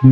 Good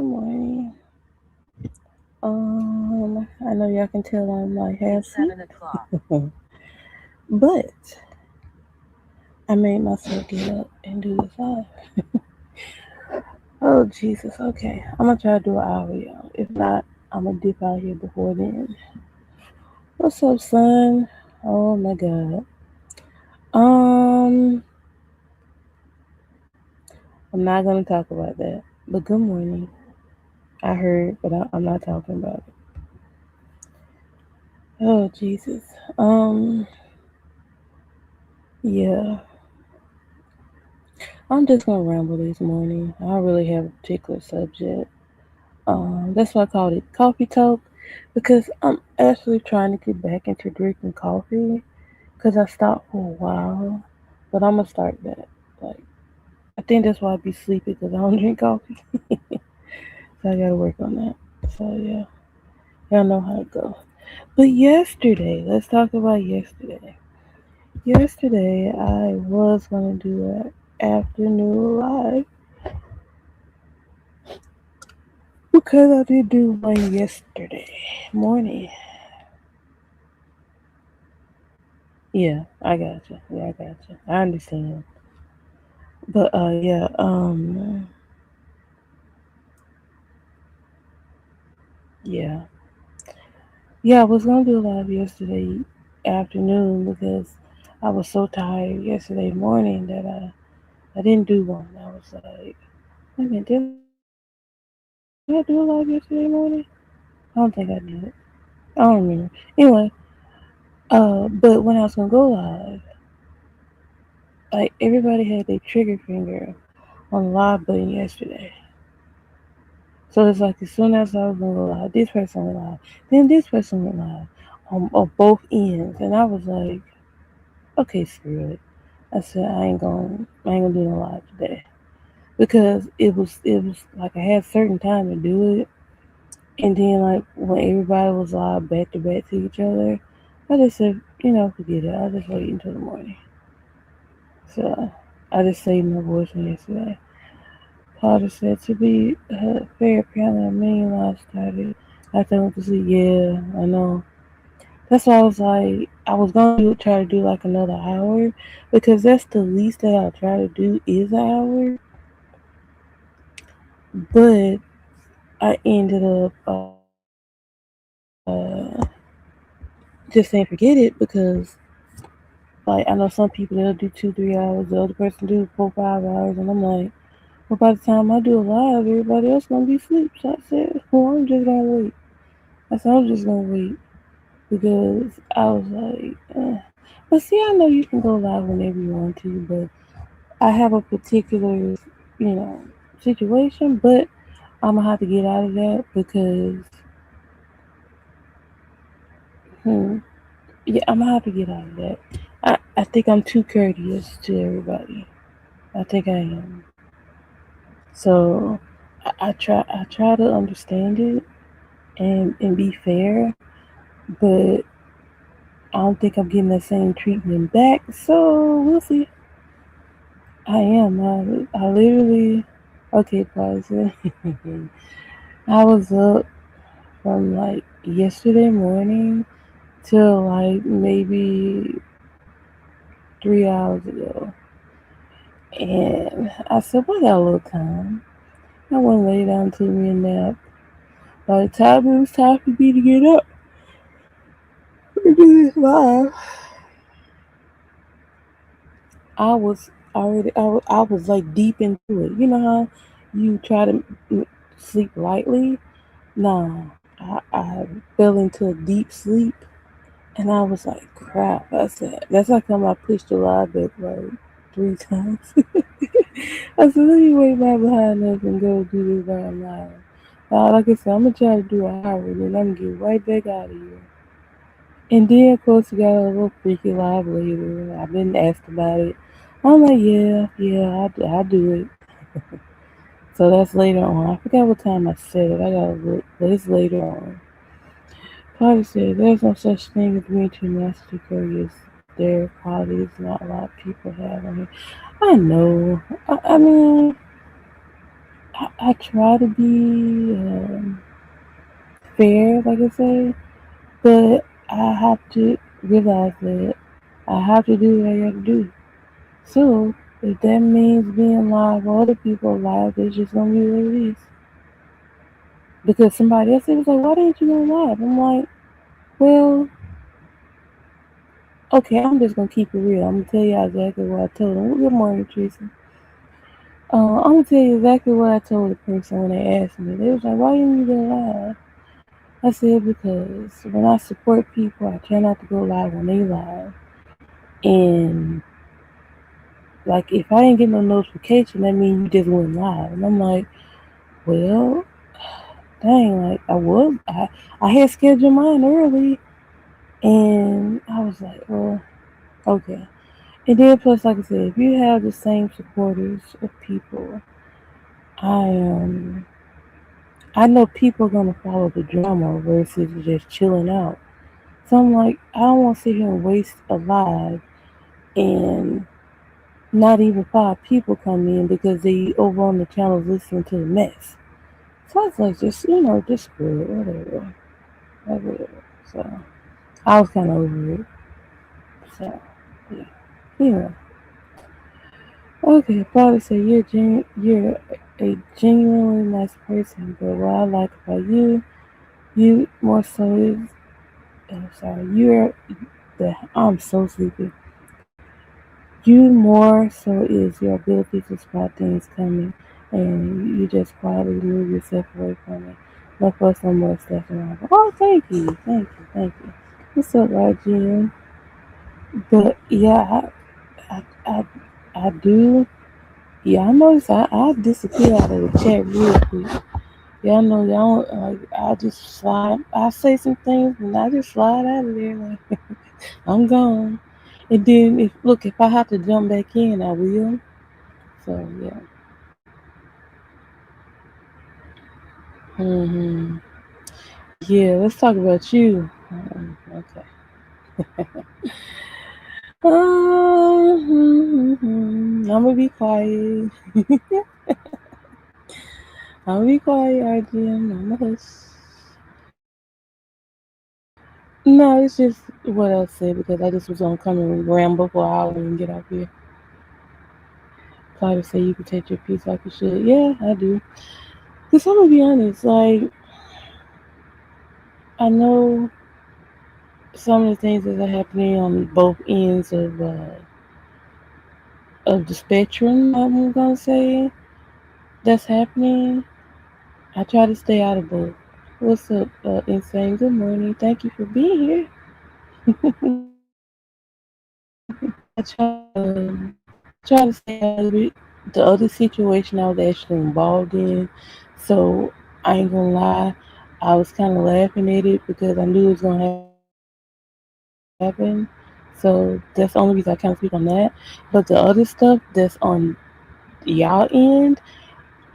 morning. I know y'all can tell I'm like half asleep, but I made myself get up and do this live. Oh Jesus, okay. I'm gonna try to do an hour, y'all. If not, I'm gonna dip out here before then. What's up, son? Oh my God. Um, I'm not gonna talk about that. But good morning. I heard, but I'm not talking about it. Oh Jesus. Yeah. I'm just gonna ramble this morning. I don't really have a particular subject. That's why I called it coffee talk because I'm actually trying to get back into drinking coffee because I stopped for a while, but I'm gonna start back. Like I think that's why I be sleepy because I don't drink coffee, so I gotta work on that. So yeah, y'all know how it goes. But yesterday, let's talk about yesterday. Yesterday, I was gonna do an afternoon live because I did do one yesterday morning. Yeah, I got you. Yeah, I got you. I understand. But yeah, yeah, yeah. I was gonna do a live yesterday afternoon because I was so tired yesterday morning that I didn't do one. I was like, wait a minute, did I do a live yesterday morning? I don't think I did. I don't remember. Anyway, but when I was gonna go live, like everybody had their trigger finger on the live button yesterday. So it's like as soon as I was gonna go live, this person went live, then this person went live on both ends, and I was like, okay, screw it. I said I ain't gonna do no live today because it was like I had certain time to do it, and then like when everybody was live back to back to each other, I just said, forget it. I'll just wait until the morning. So I just saved my voice from yesterday. Carter said, to be fair, apparently a million lives started after I went to sleep. Yeah, I know. That's why I was like, I was going to try to do like another hour because that's the least that I'll try to do is an hour. But I ended up just saying forget it because like I know some people they'll do 2, 3 hours, the other person do 4, 5 hours, and I'm like, well, by the time I do a live, everybody else gonna be asleep. So I said, well, I'm just gonna wait. I said, I'm just gonna wait because I was like, but see, I know you can go live whenever you want to, but I have a particular, situation, but I'm gonna have to get out of that because, hmm, yeah, I'm gonna have to get out of that. I think I'm too courteous to everybody. I think I am. So I try to understand it and be fair, but I don't think I'm getting the same treatment back. So we'll see. I am. I literally. Okay, pause. I was up from like yesterday morning till like maybe 3 hours ago. And I said, well, I got a little time. I went and lay down and took me a nap. By the time it was time for me to get up and do this live, I was already, I was like deep into it. You know how you try to sleep lightly? Nah, I fell into a deep sleep and I was like, crap. I said, that's how come I pushed the live back like 3 times. I said, let me wait my behind up and go do this live live. Like I said, I'm gonna try to do an hour and then I'm gonna get right back out of here. And then, of course, we got a little freaky live later. I've been asked about it. I'm like, yeah, I'll do it. So that's later on. I forgot what time I said it. I gotta look, but it's later on. Carter said, there's no such thing as being too master curious. Their qualities not a lot of people have. I know. I mean, I try to be fair, like I say, but I have to realize that I have to do what I have to do. So, if that means being live or other people live, it's just gonna be what it is. Because somebody else was like, why didn't you go live? I'm like, well, okay, I'm just gonna keep it real. I'm gonna tell you exactly what I told them. Well, good morning, Teresa. I'm gonna tell you exactly what I told the person when they asked me. They was like, why didn't you go live? I said, because when I support people, I try not to go live when they live. And like, if I didn't get no notification, that means you just went live. And I'm like, well, dang, like I had scheduled mine early, and I was like, well, okay. And then plus, like I said, if you have the same supporters of people, I I know people are gonna follow the drama versus just chilling out. So I'm like, I don't want to sit here and waste a live and not even 5 people come in because they over on the channel listening to the mess. So I was like, just screw it, whatever. So I was kind of over it. So yeah. Okay, father said you're a genuinely nice person, but what I like about you more so is, you're I'm so sleepy. You more so is your ability to spot things coming, and you just quietly move yourself away from it. No fuss, no more stuff around. Oh, thank you. What's up, RGM? But yeah, I do. Yeah, I noticed I disappear out of the chat real quick. Y'all know y'all don't, like I just slide. I say some things and I just slide out of there. Like I'm gone. And then if I have to jump back in, I will. So yeah. hmm Yeah, let's talk about you. Okay. I'm gonna be quiet. I'm gonna be quiet, RGM. I'm a hush. No, it's just what else say because I just was gonna come and ramble for an hour and get off here. Try to say you protect your peace like you should. Yeah, I do. Cause I'm gonna be honest, like I know some of the things that are happening on both ends of the spectrum. I'm gonna say that's happening. I try to stay out of both. What's up, Insane? Good morning. Thank you for being here. I try to stay out of it. The other situation I was actually involved in, so I ain't gonna lie, I was kind of laughing at it because I knew it was gonna happen. So that's the only reason I can't speak on that. But the other stuff that's on y'all end,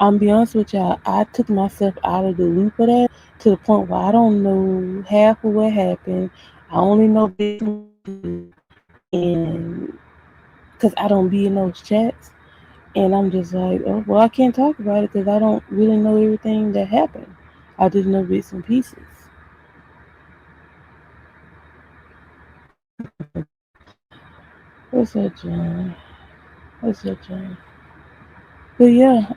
I'm be honest with y'all, I took myself out of the loop of that to the point where I don't know half of what happened. I only know this and because I don't be in those chats, and I'm just like, oh well, I can't talk about it because I don't really know everything that happened. I just know bits and pieces. What's that, John? What's that, John? But yeah,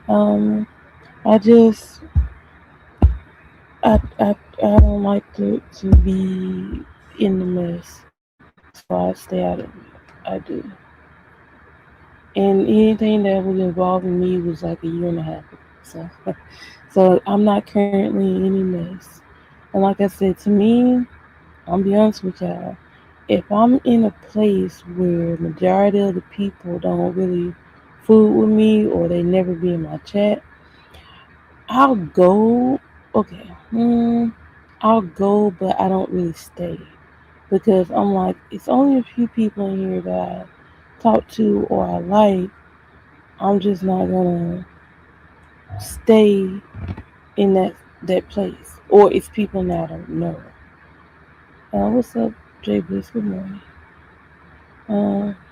I just I don't like to be in the mess, so I stay out of it. I do. And anything that was involving me was like a year and a half ago. So, so I'm not currently in any mess. And like I said, to me, I'll be honest with y'all. If I'm in a place where majority of the people don't really fool with me or they never be in my chat, I'll go. Okay, I'll go, but I don't really stay because I'm like, it's only a few people in here that I talk to or I like. I'm just not gonna stay in that place, or it's people that I don't know. What's up, Jay Bliss? Good morning.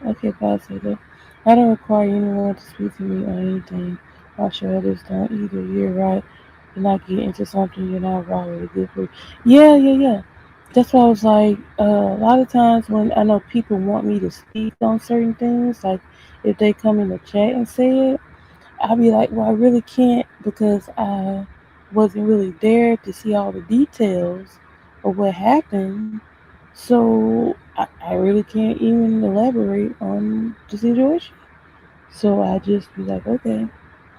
Okay, positive. I don't require anyone to speak to me on anything. I'm sure others don't either. You're right. You're not getting into something you're not already good for. Yeah, yeah, yeah. That's why I was like, a lot of times when I know people want me to speak on certain things, like if they come in the chat and say it, I'll be like, well, I really can't because I wasn't really there to see all the details of what happened. So I really can't even elaborate on the situation. So I just be like, okay.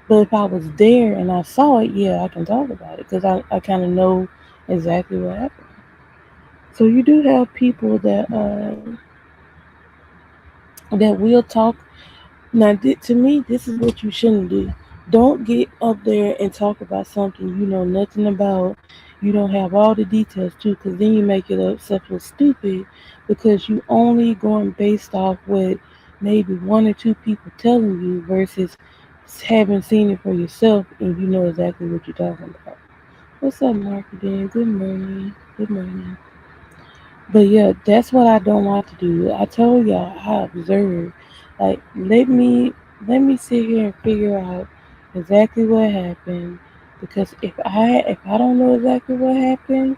But if I was there and I saw it, yeah, I can talk about it because I kind of know exactly what happened. So you do have people that will talk. Now, to me, this is what you shouldn't do. Don't get up there and talk about something you know nothing about. You don't have all the details too, because then you make yourself look stupid because you only going based off what maybe one or two people telling you versus having seen it for yourself and you know exactly what you're talking about. What's up, marketing? Good morning. Good morning. But yeah, that's what I don't like to do. I told y'all I observe. Like let me sit here and figure out exactly what happened. Because if I don't know exactly what happened,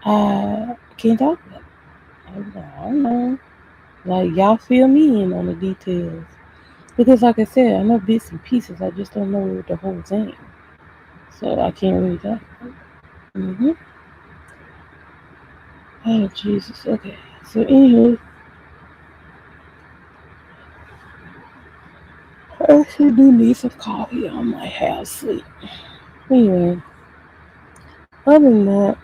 I can't talk about it. I don't know. Like y'all fill me in on the details. Because like I said, I know bits and pieces. I just don't know the whole thing. So I can't really talk. Mm-hmm. Oh Jesus. Okay. So anywho, I actually do need some coffee on my house sleep. Anyway, other than that,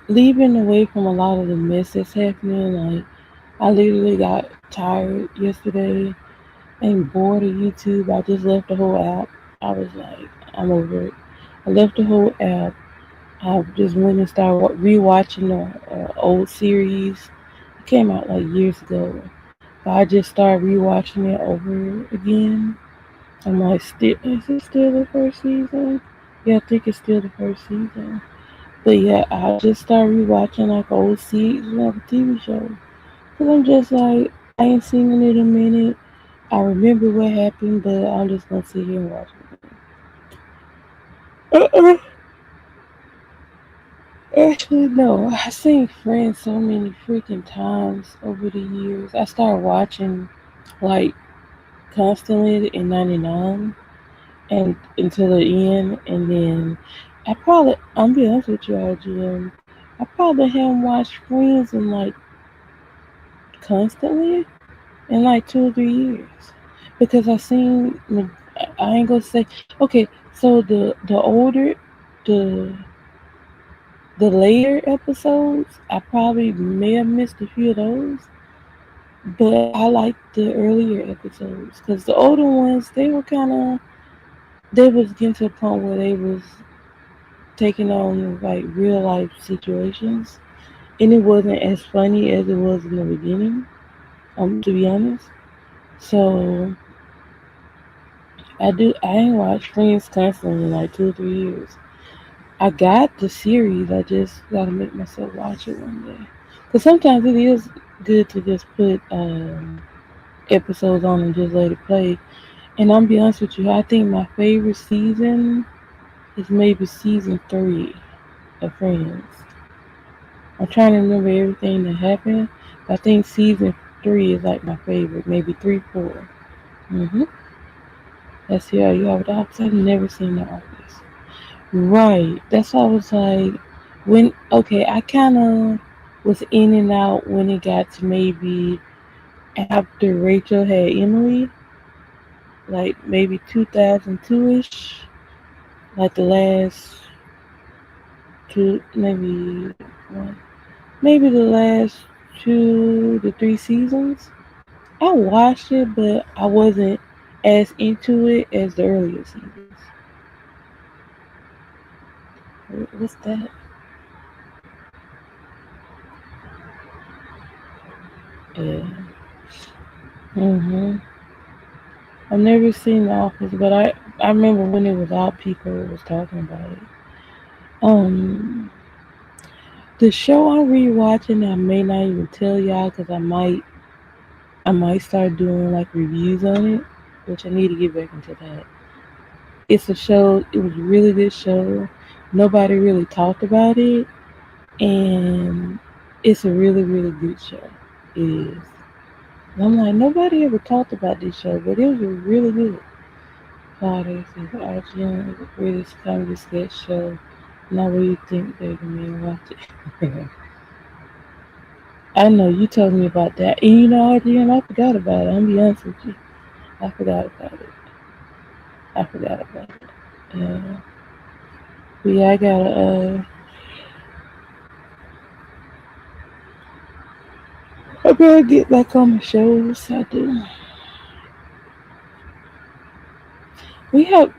leaving away from a lot of the mess that's happening, like I literally got tired yesterday and bored of YouTube. I just left the whole app. I was like, I'm over it. I left the whole app. I just went and started rewatching the old series. It came out like years ago. But I just started rewatching it over again. I'm like, still, is it still the first season? Yeah, I think it's still the first season. But yeah, I just started rewatching like old season of a TV show. Cause I'm just like, I ain't seen it in a minute. I remember what happened, but I'm just gonna sit here and watch it. Actually, no. I've seen Friends so many freaking times over the years. I started watching like constantly in '99 and until the end, and then I'm be honest with you, RGM, I probably haven't watched Friends in like constantly in like 2 or 3 years because I ain't gonna say okay. So the older the the later episodes, I probably may have missed a few of those, but I like the earlier episodes because the older ones they was getting to a point where they was taking on like real life situations, and it wasn't as funny as it was in the beginning. To be honest, so I ain't watched Friends constantly in like 2 or 3 years. I got the series. I just gotta make myself watch it one day. Cause sometimes it is good to just put episodes on and just let it play. And I'm be honest with you, I think my favorite season is maybe season 3 of Friends. I'm trying to remember everything that happened. But I think season 3 is like my favorite. Maybe 3, 4. Mm-hmm. That's yeah, you have dogs. I've never seen The Office. Right. That's why I was like, when okay, I kind of was in and out when it got to maybe after Rachel had Emily, like maybe 2002 ish, like the last two, maybe the last 2 to 3 seasons. I watched it, but I wasn't as into it as the earlier seasons. What's that? Yeah. Mhm. I've never seen The Office, but I remember when it was out, people was talking about it. Um, the show I'm rewatching, I may not even tell y'all because I might start doing like reviews on it, which I need to get back into that. It's a show. It was a really good show. Nobody really talked about it, and it's a really really good show. It is. And I'm like nobody ever talked about this show, but it was really good. Fathers is RGM is the greatest comedy sketch show. Not what you think they're gonna watch it. I know you told me about that. And you know RGM, I forgot about it. I'm gonna be honest with you. I forgot about it. I forgot about it. Yeah. But yeah, I gotta get back on my shows. I do. We have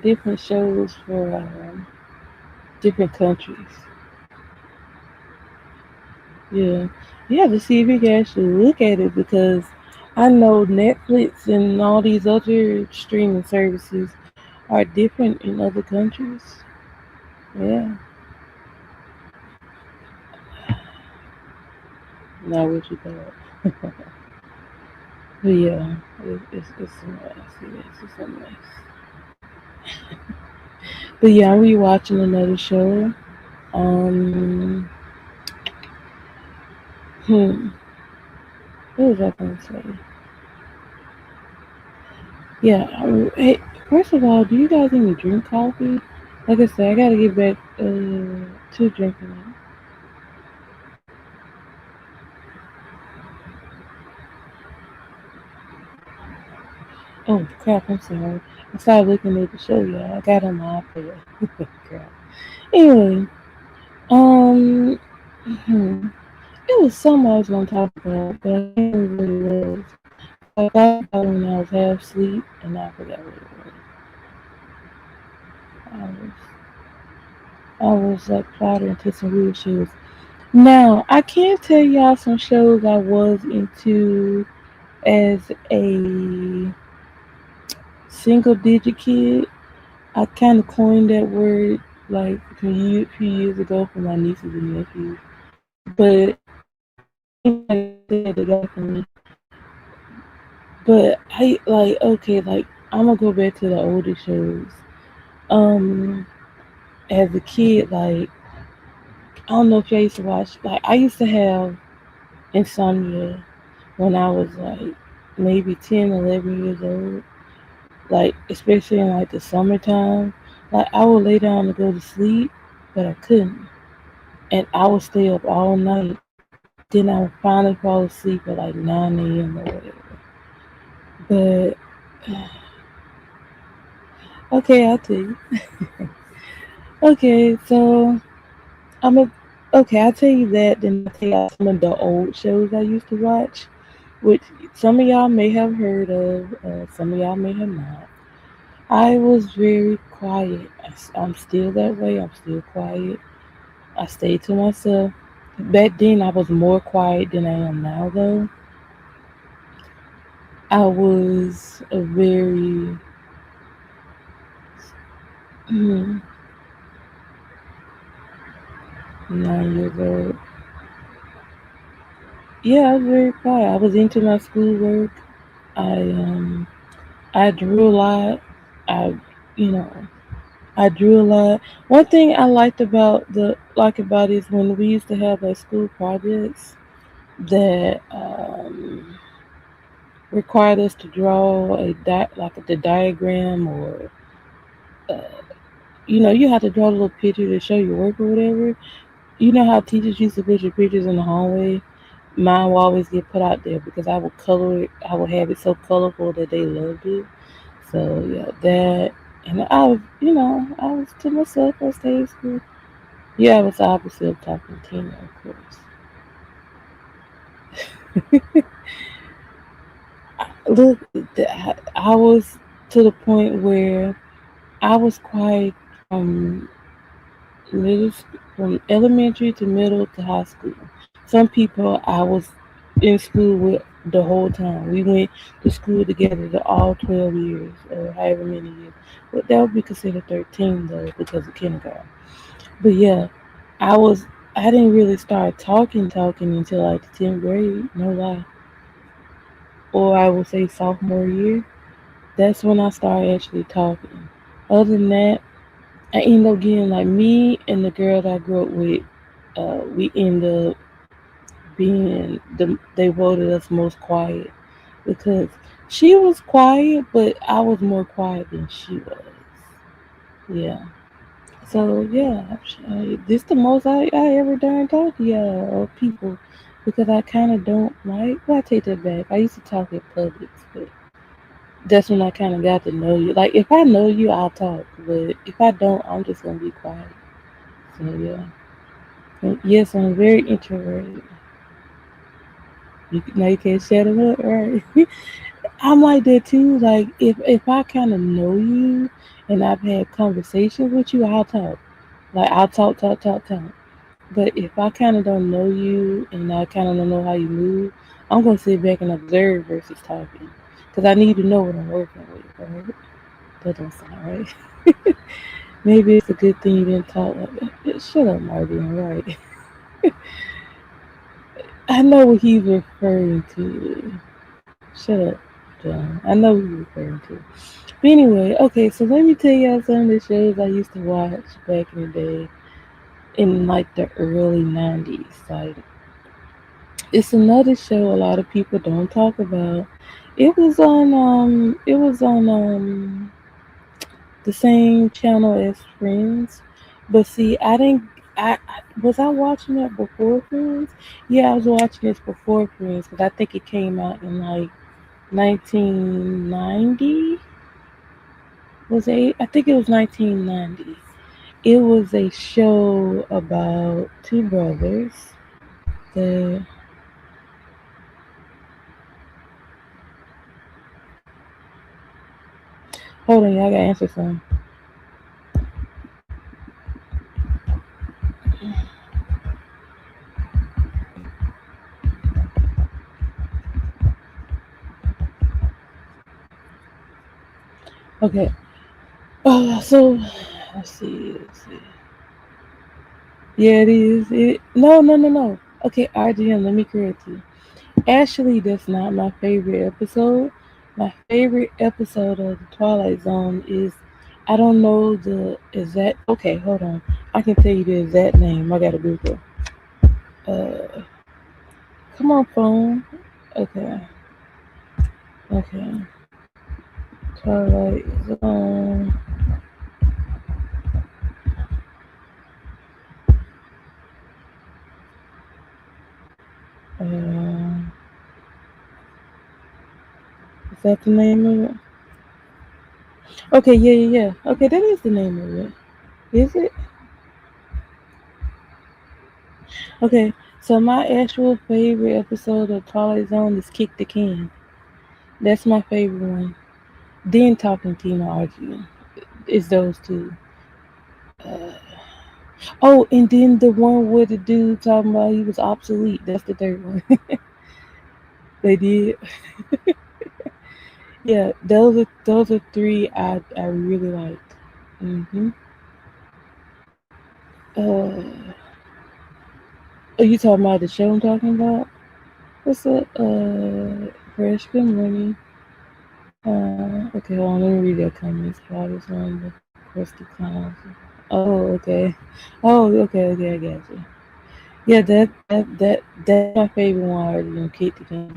different shows for different countries. Yeah, you have to see if you can actually look at it because I know Netflix and all these other streaming services are different in other countries. Yeah, not what you thought. But yeah, it's a mess. It's a mess. But yeah, I'm rewatching another show. Um, hmm, what was I gonna say? Yeah, hey, first of all, do you guys even drink coffee? Like I said, I gotta get back to drinking it. Oh crap! I'm sorry. I started looking at the show, y'all. I got on my iPad. Crap. Anyway, um, hmm, it was something I was gonna talk about, but I can't remember what it was. I thought about it when I was half asleep, and I forgot what it was. I was, I was like plotting into some weird shows. Now I can tell y'all some shows I was into as a single digit kid. I kind of coined that word like a few years ago for my nieces and nephews. But I said they got for me. But I like okay, like I'm gonna go back to the older shows. Um, as a kid, like I don't know if y'all used to watch. Like I used to have insomnia when I was like maybe 10, 11 years old. Like especially in like the summertime. Like I would lay down to go to sleep, but I couldn't. And I would stay up all night. Then I would finally fall asleep at like 9 a.m. or whatever. But okay, I'll tell you. Okay, so I'm a okay. I'll tell you that. Then I'll tell you some of the old shows I used to watch, which some of y'all may have heard of. Some of y'all may have not. I was very quiet. I'm still that way. I'm still quiet. I stayed to myself. Back then, I was more quiet than I am now, though. I was a very, hmm, 9 years old. Yeah, I was very quiet. I was into my schoolwork. I I drew a lot. I you know I drew a lot. One thing I liked about it is when we used to have like school projects that required us to draw like the diagram or uh, you have to draw a little picture to show your work or whatever. You know how teachers used to put your pictures in the hallway? Mine will always get put out there because I would color it. I would have it so colorful that they loved it. So yeah, that and I was to myself on stage school. Yeah, I was the opposite of talking Tina, of course. Look, I was to the point where I was quiet from elementary to middle to high school. Some people I was in school with the whole time. We went to school together the all 12 years or however many years. But that would be considered 13 though because of kindergarten. But yeah, I was I didn't really start talking until like the 10th grade, no lie. Or I would say sophomore year. That's when I started actually talking. Other than that, I ended up getting like me and the girl that I grew up with. We ended up they voted us most quiet because she was quiet, but I was more quiet than she was. Yeah. So yeah, this the most I ever done talk to y'all or people because I kind of don't like. Well, I take that back. I used to talk in public, but that's when I kind of got to know you. Like if I know you, I'll talk, but if I don't, I'm just gonna be quiet. So yeah. And yes, I'm very introverted. Now you can't shut them up, right? I'm like that too. Like if I kind of know you and I've had conversations with you, I'll talk. Like I'll talk. But if I kind of don't know you and I kind of don't know how you move, I'm gonna sit back and observe versus talking, because I need to know what I'm working with. Right? That don't sound right. Maybe it's a good thing you didn't talk like that. Shut up, Marvin. Right? I know what he's referring to. Shut up, John. I know what he's referring to. But anyway, okay. So let me tell y'all some of the shows I used to watch back in the day, in like the early '90s. Like it's another show a lot of people don't talk about. It was on the same channel as Friends. But see, I didn't was I watching that before Friends? Yeah, I was watching this before Friends because I think it came out in like 1990. I think it was 1990. It was a show about two brothers. The Hold on, y'all gotta answer some. Okay. So let's see. Yeah, it is. No. Okay, RGM, let me correct you. Actually, that's not my favorite episode. My favorite episode of The Twilight Zone is, I don't know the exact. Okay, hold on. I can tell you the exact name. I gotta Google. Uh, Come on, phone. Okay, okay. Twilight Zone. Uh, is that the name of it? Okay, yeah. Okay, that is the name of it. Is it? Okay, so my actual favorite episode of Twilight Zone is Kick the Can. That's my favorite one. Then Talking Tina Archie. It's those two. Uh, oh, and then the one with the dude talking about he was obsolete. That's the third one. They did. Yeah, those are three I really liked. Hmm. Uh, Oh, you talking about the show I'm talking about? What's up, Fresh? Good morning. Okay, hold on, let me read your comments. I just wanted the crusty clowns. Oh, okay. Oh, okay, I got you. Yeah, that's my favorite one. I already done kicked the can.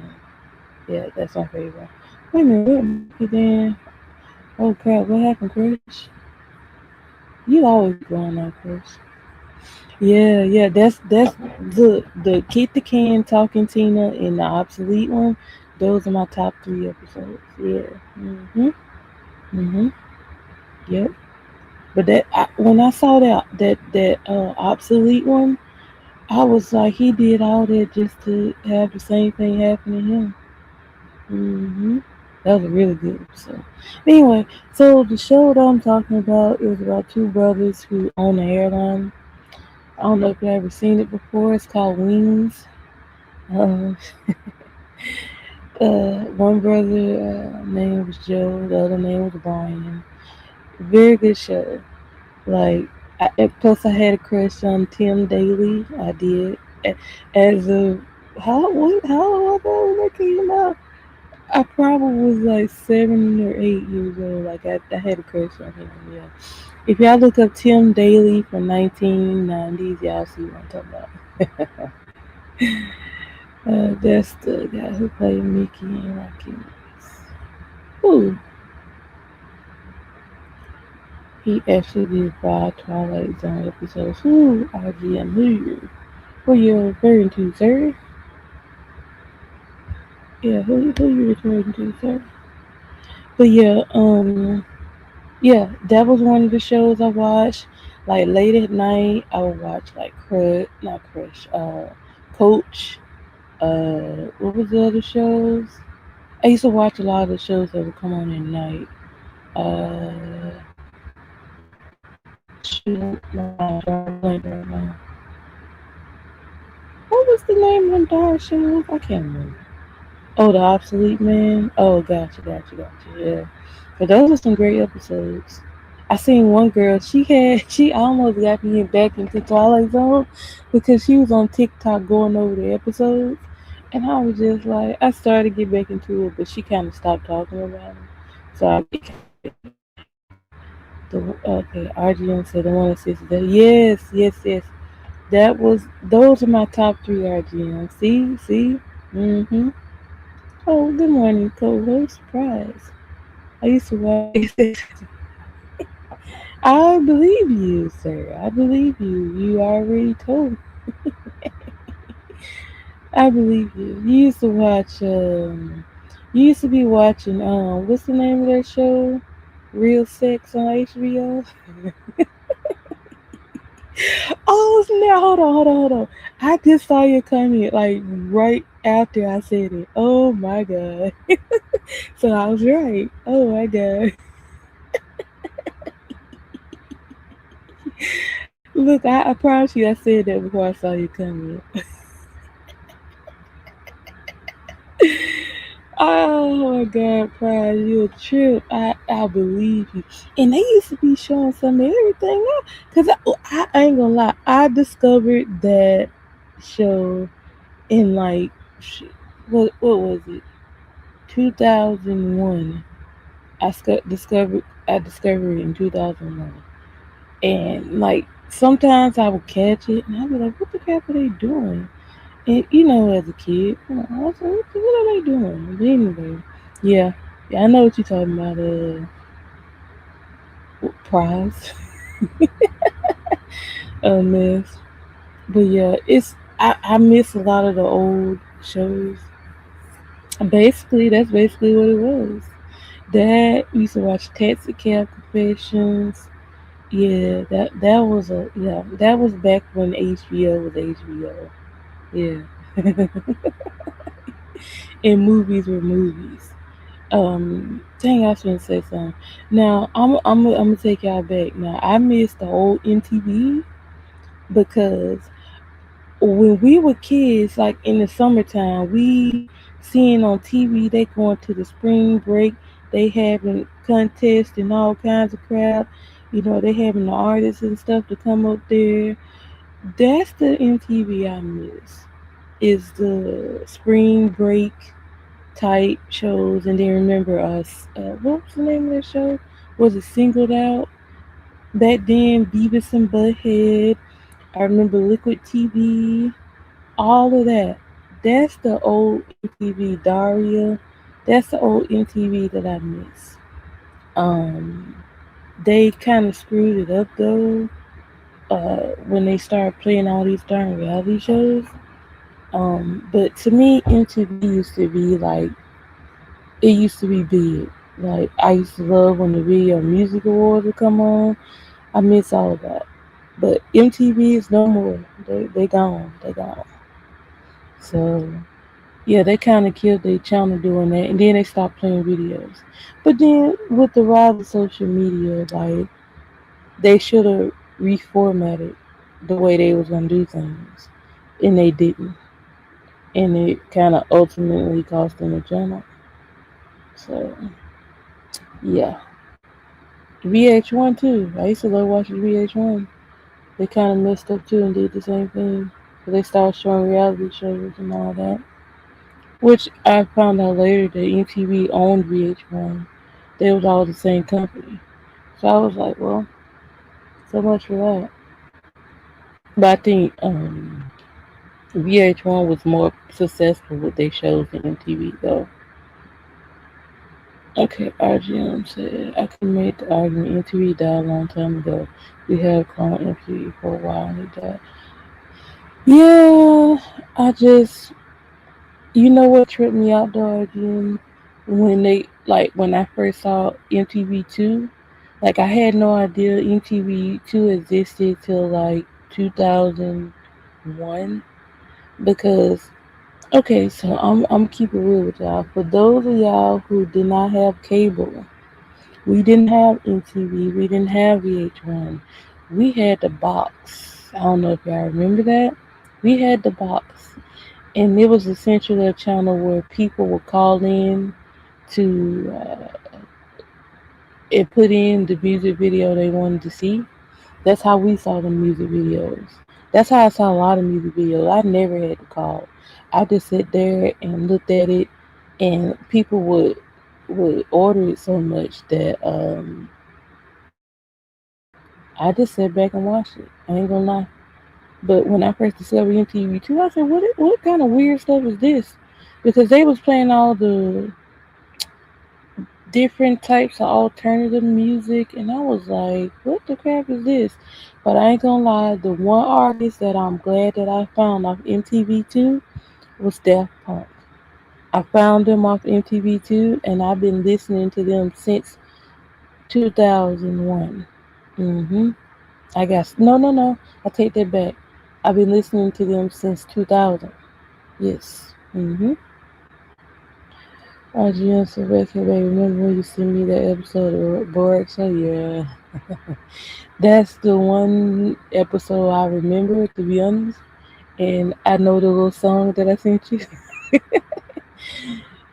Yeah, that's my favorite. Wait a minute, what Mickey then? Oh crap, what happened, Chris? You always be going on, Chris. Yeah, that's the kick the can, talking Tina, and the obsolete one. Those are my top three episodes. Yeah. Mhm. Yep. But when I saw that obsolete one, I was like, he did all that just to have the same thing happen to him. That was a really good episode. Anyway, so the show that I'm talking about is about two brothers who own an airline. I don't know if you've ever seen it before. It's called Wings. Uh, one brother name was Joe, the other name was Brian. Very good show. Like, plus I had a crush on Tim Daly. I did. As a how old was I when that came out? I probably was like 7 or 8 years old. Like I had a crush on him. Yeah. If y'all look up Tim Daly from 1990s, y'all see what I'm talking about. That's the guy who played Mickey in Rocky Movies. Ooh, he actually did 5 Twilight Zone episodes. Ooh, RGM, who you referring to, sir? Yeah, who you referring to, sir? But yeah, that was one of the shows I watched. Like late at night, I would watch like not Crush, Coach. What was the other shows? I used to watch a lot of the shows that would come on at night. Uh, shoot, my drawing blank right now. What was the name of them darn shows? I can't remember. Oh, the Obsolete Man. Oh, gotcha. Yeah, but those are some great episodes. I seen one girl. She almost got me back into Twilight Zone because she was on TikTok going over the episodes, and I was just like, I started to get back into it, but she kind of stopped talking about it. So I the okay, RGM said the one that says that. Yes. That was those are my top three RGM. See. Mm-hmm. Oh, good morning, Cole. I'm surprised. I used to watch. I believe you, sir. I believe you. You already told. I believe you. You used to watch. You used to be watching. What's the name of that show? Real Sex on HBO. Oh no! Hold on. I just saw your comment like right after I said it. Oh my god! So I was right. Oh my god! Look, I promise you, I said that before I saw you comment. Oh my god, Pride, you a trip. I believe you. And they used to be showing some of everything else. Cause I ain't gonna lie, I discovered that show in like what was it? 2001. I discovered it in 2001. And like sometimes I would catch it and I'd be like, what the crap are they doing? And as a kid, I was like, what are they doing? But anyway, yeah, I know what you're talking about. Prize, mess. But yeah, I miss a lot of the old shows. Basically, that's basically what it was. Dad used to watch Taxi Cab Confessions. Yeah, that was back when HBO was HBO. Yeah, and movies were movies. Dang, I was gonna say something. Now I'm gonna take y'all back. Now I miss the old MTV because when we were kids, like in the summertime, we seeing on TV they going to the spring break. They having contests and all kinds of crap. They having the artists and stuff to come up there. That's the MTV I miss. Is the spring break type shows, and then remember us. What was the name of that show? Was it Singled Out? Back then, Beavis and Butthead. I remember Liquid TV. All of that. That's the old MTV. Daria. That's the old MTV that I miss. Um, they kind of screwed it up though. When they started playing all these darn reality shows. But to me, MTV used to be like, it used to be big. Like I used to love when the Video Music Awards would come on. I miss all of that. But MTV is no more. They gone. They gone. So yeah, they kind of killed their channel doing that, and then they stopped playing videos. But then with the rise of social media, like they should have reformatted the way they was gonna do things, and they didn't, and it kind of ultimately cost them a channel. So yeah, VH1 too. I used to love watching VH1. They kind of messed up too and did the same thing. But they started showing reality shows and all that. Which I found out later that MTV owned VH1. They was all the same company. So I was like, well, so much for that. But I think VH1 was more successful with their shows than MTV though. Okay, RGM said I can make the argument MTV died a long time ago. We had clone MTV for a while and it died. Yeah, I just, you know what tripped me out though again? When they, like, when I first saw MTV2, like, I had no idea MTV2 existed till like 2001. Because, okay, so I'm keeping real with y'all. For those of y'all who did not have cable, we didn't have MTV, we didn't have VH1. We had the box. I don't know if y'all remember that. We had the box. And it was essentially a channel where people would call in to and put in the music video they wanted to see. That's how we saw the music videos. That's how I saw a lot of music videos. I never had to call. I just sit there and looked at it, and people would order it so much that I just sat back and watched it. I ain't gonna lie. But when I first discovered MTV2, I said, what kind of weird stuff is this? Because they was playing all the different types of alternative music, and I was like, what the crap is this? But I ain't gonna lie, the one artist that I'm glad that I found off MTV2 was Daft Punk. I found them off MTV2, and I've been listening to them since 2001. Mm-hmm. I guess, no, I take that back. I've been listening to them since 2000. Yes. Mm-hmm. RGM Sylvester, baby, remember when you sent me that episode of Borax? So yeah. That's the one episode I remember, to be honest. And I know the little song that I sent you.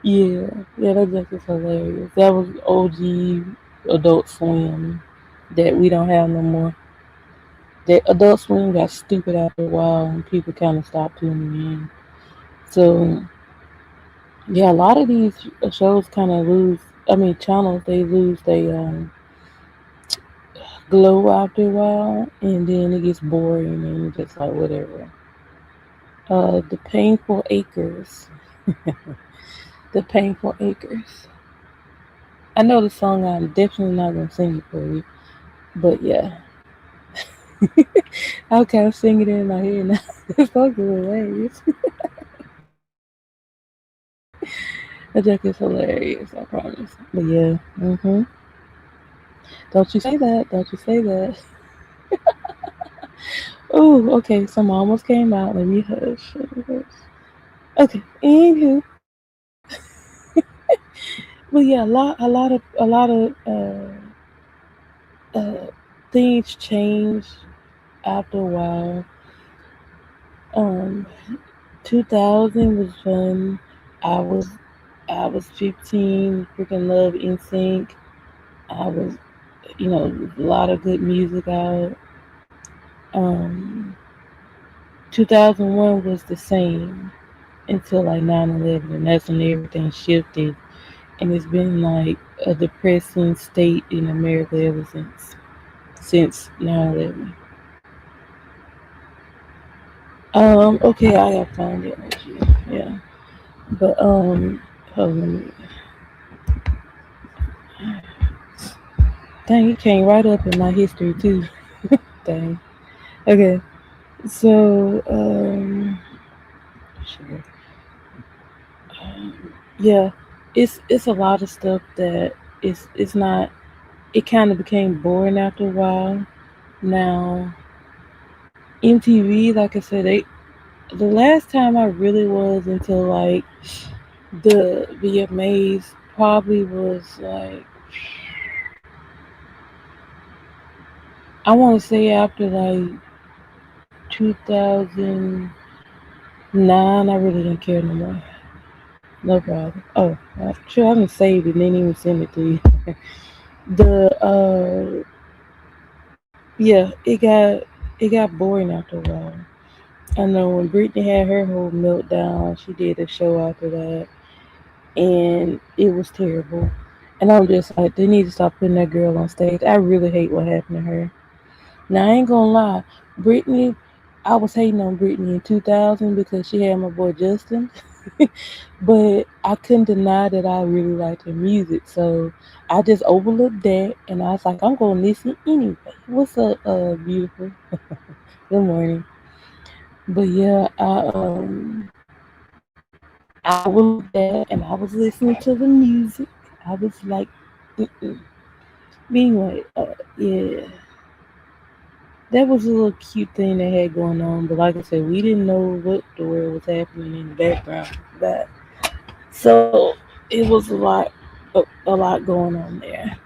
Yeah, that just is hilarious. That was OG Adult Swim that we don't have no more. That Adult Swim got stupid after a while and people kind of stopped tuning in. So, yeah, a lot of these shows kind of lose, I mean, channels, they lose their glow after a while and then it gets boring and you're just like, whatever. The Painful Acres. The Painful Acres. I know the song. I'm definitely not gonna sing it for you, but yeah, I'll kind of sing it in my head now. It's fucking hilarious. That joke is hilarious. I promise. But yeah, don't you say that? Don't you say that? Oh, okay. Some almost came out. Let me hush. Let me hush. Okay. Anywho, but yeah, a lot of things change after a while. Um, 2000 was fun. I was I was 15. Freaking love NSYNC. I was, a lot of good music out. Um, 2001 was the same until like 9/11, and that's when everything shifted. And it's been like a depressing state in America ever since 9/11. Okay, I gotta find it. Actually. Yeah, but hold on a minute. Dang, it came right up in my history too. Dang. Okay, so sure. Yeah, it's a lot of stuff that it's not. It kind of became boring after a while. Now MTV, like I said, the last time I really was into like the VMAs probably was like I want to say after like 2009. I really didn't care no more. No problem. Oh, sure. I haven't saved it. Didn't even send it to you. The yeah, it got boring after a while. I know when Britney had her whole meltdown, she did a show after that, and it was terrible. And I'm just like, they need to stop putting that girl on stage. I really hate what happened to her. Now I ain't gonna lie, Britney, I was hating on Britney in 2000 because she had my boy Justin, but I couldn't deny that I really liked her music. So I just overlooked that, and I was like, I'm gonna listen anyway. What's up, beautiful? Good morning. But yeah, I overlooked that, and I was listening to the music. I was like, mm-mm. Anyway, yeah, that was a little cute thing they had going on. But like I said, we didn't know what the world was happening in the background of that. So it was a lot going on there.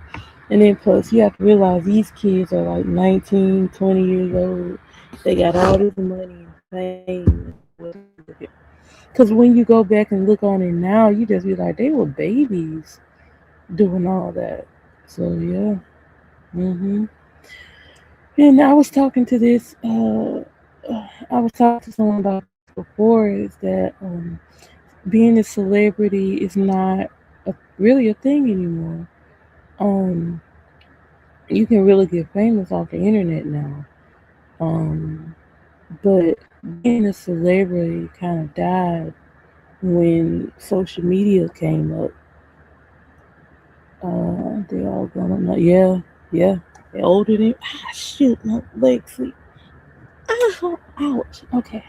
And then plus, you have to realize these kids are like 19, 20 years old. They got all this money and fame. Because when you go back and look on it now, you just be like, they were babies doing all that. So yeah. And I was talking to this. I was talking to someone about this before. Is that being a celebrity is not really a thing anymore. Um, you can really get famous off the internet now. Um, but being a celebrity kind of died when social media came up. They all gonna know. Yeah, yeah. They older than shoot my leg sleep. Ouch. Okay,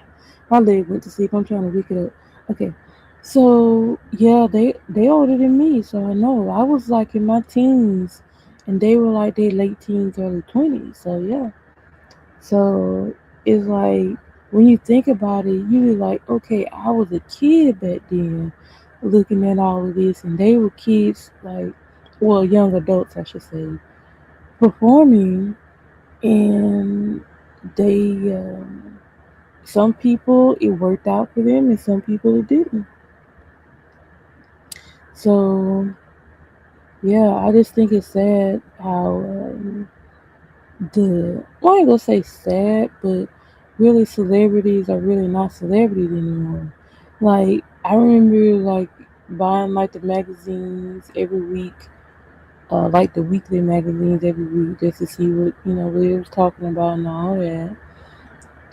my leg went to sleep. I'm trying to wake it up. Okay, so yeah, they older than me, so I know I was like in my teens, and they were like their late teens, early 20s. So yeah, so it's like when you think about it, you be like, okay, I was a kid back then, looking at all of this, and they were kids, like, well, young adults, I should say, performing, and they. Some people it worked out for them, and some people it didn't. So yeah, I just think it's sad how well, I ain't gonna say sad, but really celebrities are really not celebrities anymore. Like I remember like buying like the magazines every week, like the weekly magazines every week just to see what what it was talking about and all that.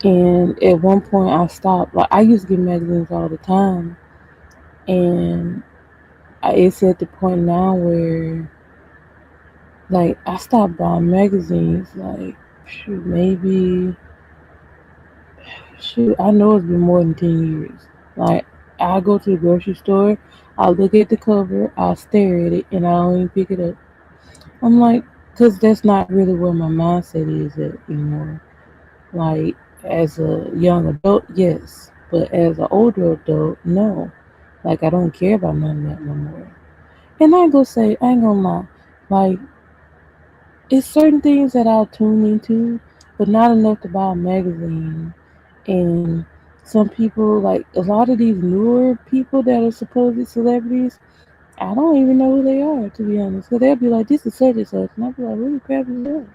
And at one point I stopped. Like I used to get magazines all the time, and it's at the point now where like I stopped buying magazines like shoot maybe shoot I know it's been more than 10 years. Like I go to the grocery store, I look at the cover, I stare at it, and I don't even pick it up. I'm like, because that's not really where my mindset is at anymore. Like as a young adult, yes, but as an older adult, no. Like I don't care about none of that no more. And I ain't gonna lie, like it's certain things that I'll tune into, but not enough to buy a magazine. And some people, like a lot of these newer people that are supposed celebrities, I don't even know who they are, to be honest. Because they'll be like, this is such and such. And I'll be like, who the crap is that?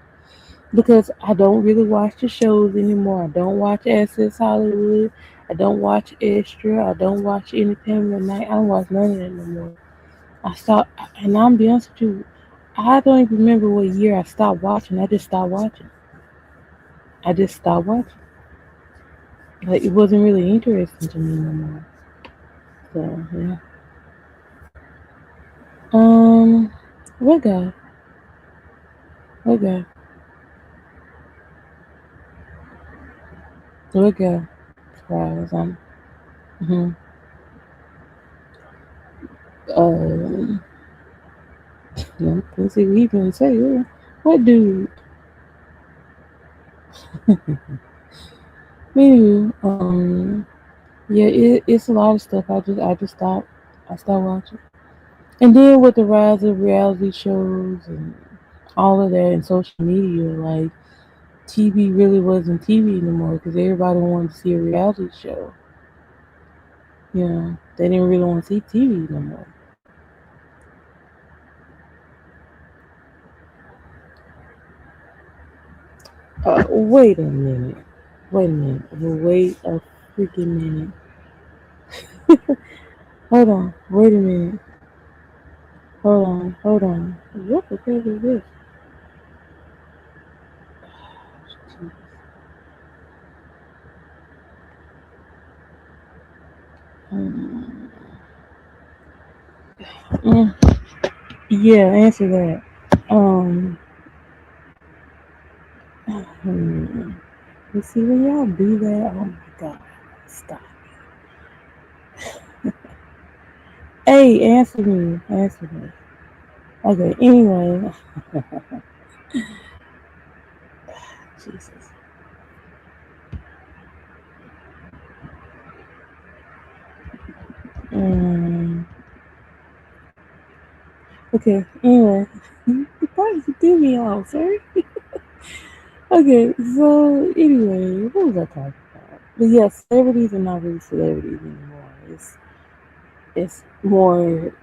because I don't really watch the shows anymore. I don't watch Access Hollywood. I don't watch Extra. I don't watch Entertainment Night. I don't watch none of that no more. I stopped, and I'm be honest with you, I don't even remember what year I stopped watching. I just stopped watching. I just stopped watching. Like it wasn't really interesting to me no more. So yeah. Um, what guy? What guy? What guy? Surprise. Mm-hmm. Um, let's see what he can say. Yeah. What dude? Anywho, yeah, it's a lot of stuff. I just stopped. I stopped watching. And then with the rise of reality shows and all of that and social media, like TV really wasn't TV anymore because everybody wanted to see a reality show. You know, they didn't really want to see TV no more. Wait a minute. Wait a minute. Wait a freaking minute. Hold on. Wait a minute. Hold on. Hold on. What the heck is this? Um, mm, yeah, answer that. Um, hmm. You see, when y'all do that, oh my god, stop. Hey, answer me. Answer me. Okay, anyway. Jesus. Um, okay, anyway. Why did you do me off, sir? Okay, so anyway, what was I talking about? But yeah, celebrities are not really celebrities anymore. It's more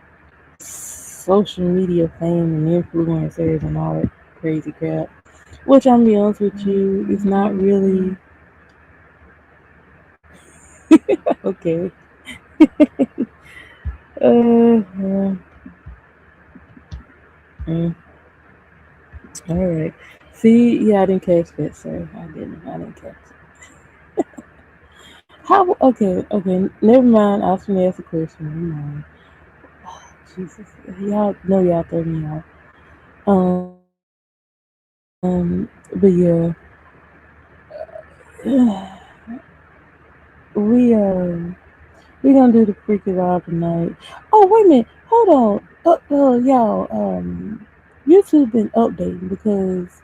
social media fame and influencers and all that crazy crap. Which I'm be honest with you, is not really okay. Uh, mm, all right. See, yeah, I didn't catch that, sir. I didn't catch it. How? Okay, okay. Never mind. I was gonna ask a question. Never mind. Jesus, y'all know y'all throw me off. But yeah, we we gonna do the freaky live tonight. Oh wait a minute, hold on. Y'all, YouTube been updating because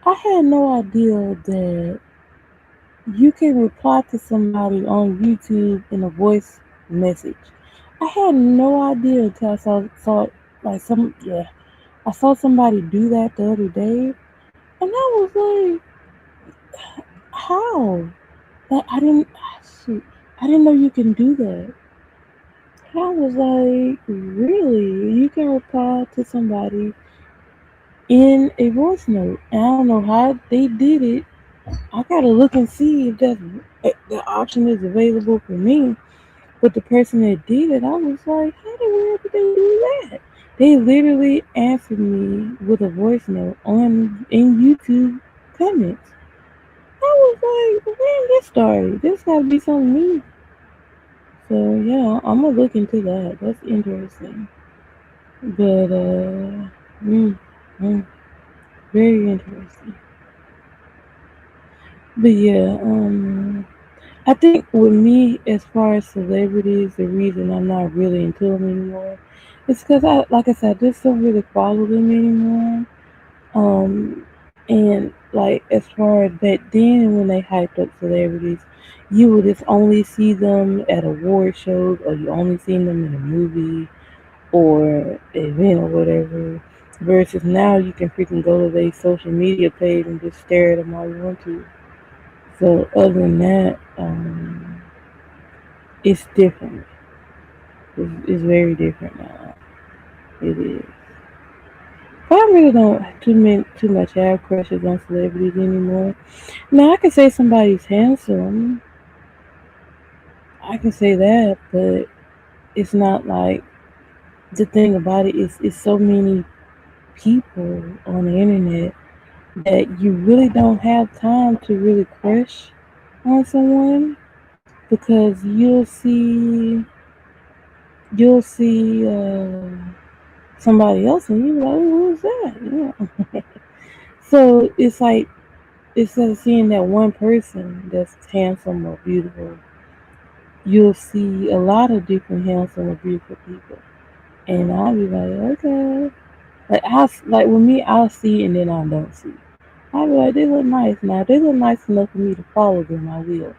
I had no idea that you can reply to somebody on YouTube in a voice message. I had no idea until I saw like some yeah. I saw somebody do that the other day, and I was like, how? Like shoot, I didn't know you can do that. And I was like, really? You can reply to somebody in a voice note. And I don't know how they did it. I gotta look and see if the option is available for me. But the person that did it, I was like, how the world did they do that? They literally answered me with a voice note on in YouTube comments. I was like, when this started? This gotta be something new. So yeah, I'm gonna look into that. That's interesting. But mm, mm, very interesting. But yeah, I think with me, as far as celebrities, the reason I'm not really into them anymore is because like I said, I just don't really follow them anymore. Um, and like as far as back then when they hyped up celebrities, you would just only see them at award shows, or you only seen them in a movie or event or whatever. Versus now, you can freaking go to their social media page and just stare at them all you want to. So other than that, it's different. It's very different now. It is. But I really don't too much have crushes on celebrities anymore. Now I can say somebody's handsome. I can say that, but it's not like the thing about it is it's so many people on the internet that you really don't have time to really crush on someone because you'll see somebody else and you're like, who's that? So it's like instead of seeing that one person that's handsome or beautiful, you'll see a lot of different handsome or beautiful people, and I'll be like, okay, like with me, I'll see and then I don't see. I'll be like, they look nice. Now if they look nice enough for me to follow them, I will.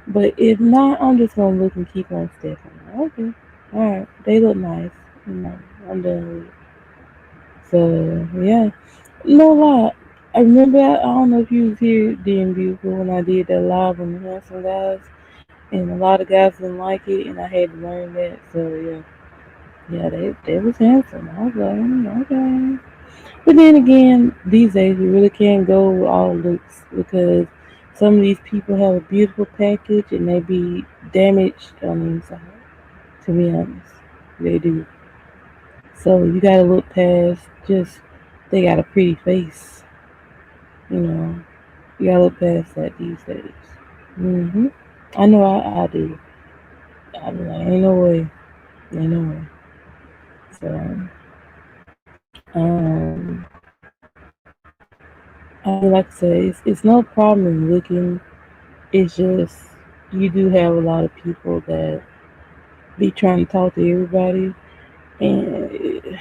But if not, I'm just gonna look and keep on stepping. Okay, all right, they look nice. You know, I'm done with it. So yeah, no lie. I remember I don't know if you was here then beautiful when I did that live on the handsome guys, and a lot of guys didn't like it, and I had to learn that. So yeah, yeah, they was handsome. I was like, okay. But then again, these days you really can't go with all looks because some of these people have a beautiful package and they be damaged on the inside. To be honest, they do. So you gotta look past just they got a pretty face. You know, you gotta look past that these days. I know I do. I be like, ain't no way, ain't no way. So, I mean, like I said, it's no problem in looking. It's just you do have a lot of people that be trying to talk to everybody, and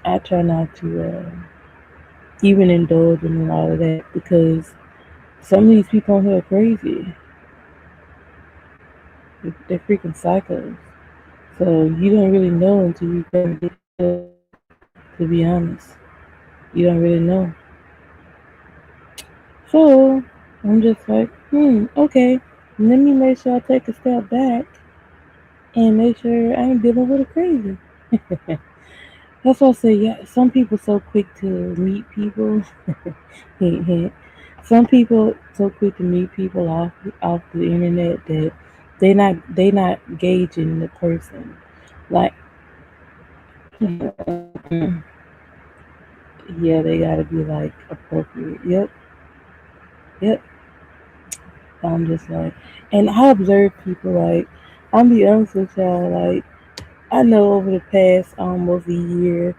I try not to even indulge in a lot of that because some of these people on here are crazy. They're freaking psychos. So you don't really know until you come to it. To be honest, you don't really know. So I'm just like, okay. Let me make sure I take a step back and make sure I ain't dealing with a crazy. That's why I say, yeah, some people so quick to meet people. Hint, hint. Some people so quick to meet people off the internet that they not gauging the person. Like, yeah, they gotta be like appropriate. Yep, yep. I'm just like, and I observe people like, I'll be honest with y'all, like, I know over the past almost a year,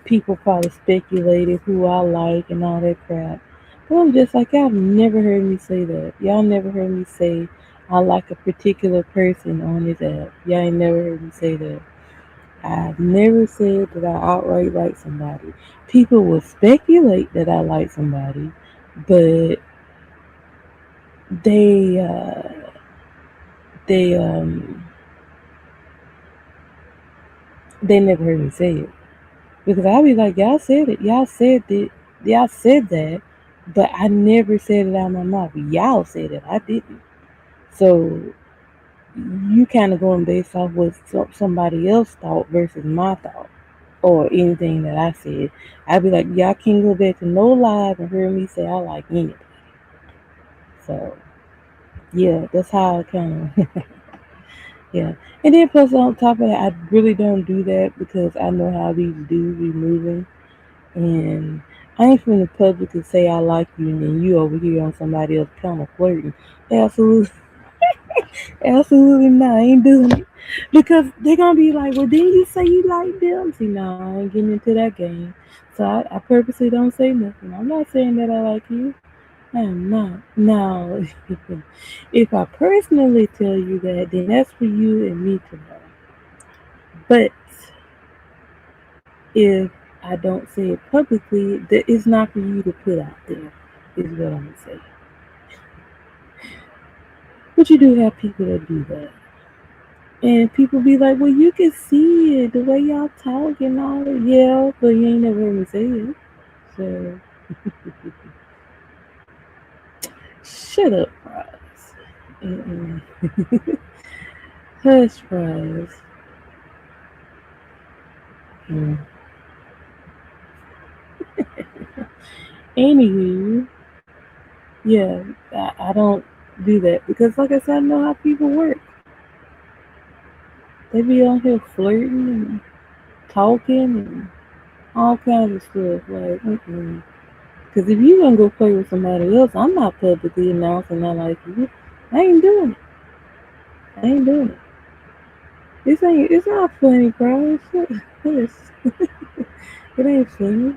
people probably speculated who I like and all that crap. But I'm just like, y'all never heard me say that. Y'all never heard me say I like a particular person on this app. Y'all ain't never heard me say that. I've never said that I outright like somebody. People will speculate that I like somebody, but they uh, they they never heard me say it. Because I'll be like, y'all said it. Y'all said that. Y'all said that. But I never said it out of my mouth. Y'all said it. I didn't. So you kind of going based off what somebody else thought versus my thought or anything that I said. I'd be like, y'all can't go back to no live and hear me say I like anybody. So yeah, that's how I kind of yeah. And then plus on top of that, I really don't do that because I know how these dudes be moving. And I ain't finna publicly say I like you and then you over here on somebody else kind of flirting. Absolutely, absolutely not. I ain't doing it. Because they're gonna be like, well, didn't you say you like them? See, no, I ain't getting into that game. So I purposely don't say nothing. I'm not saying that I like you. I am not. Now, if I personally tell you that, then that's for you and me to know. But if I don't say it publicly, that it's not for you to put out there, is what I'm gonna say. But you do have people that do that. And people be like, well, you can see it, the way y'all talk and all that. Yeah, but you ain't never heard me say it. So, shut up, Prize. Mm-mm. Hush, Prize. Mm. Anywho, yeah, I don't do that because, like I said, I know how people work. They be on here flirting and talking and all kinds of stuff. Like, because if you gonna go play with somebody else, I'm not publicly announcing I like you. I ain't doing it. I ain't doing it. This ain't. It's not funny, bro. It's, it ain't funny.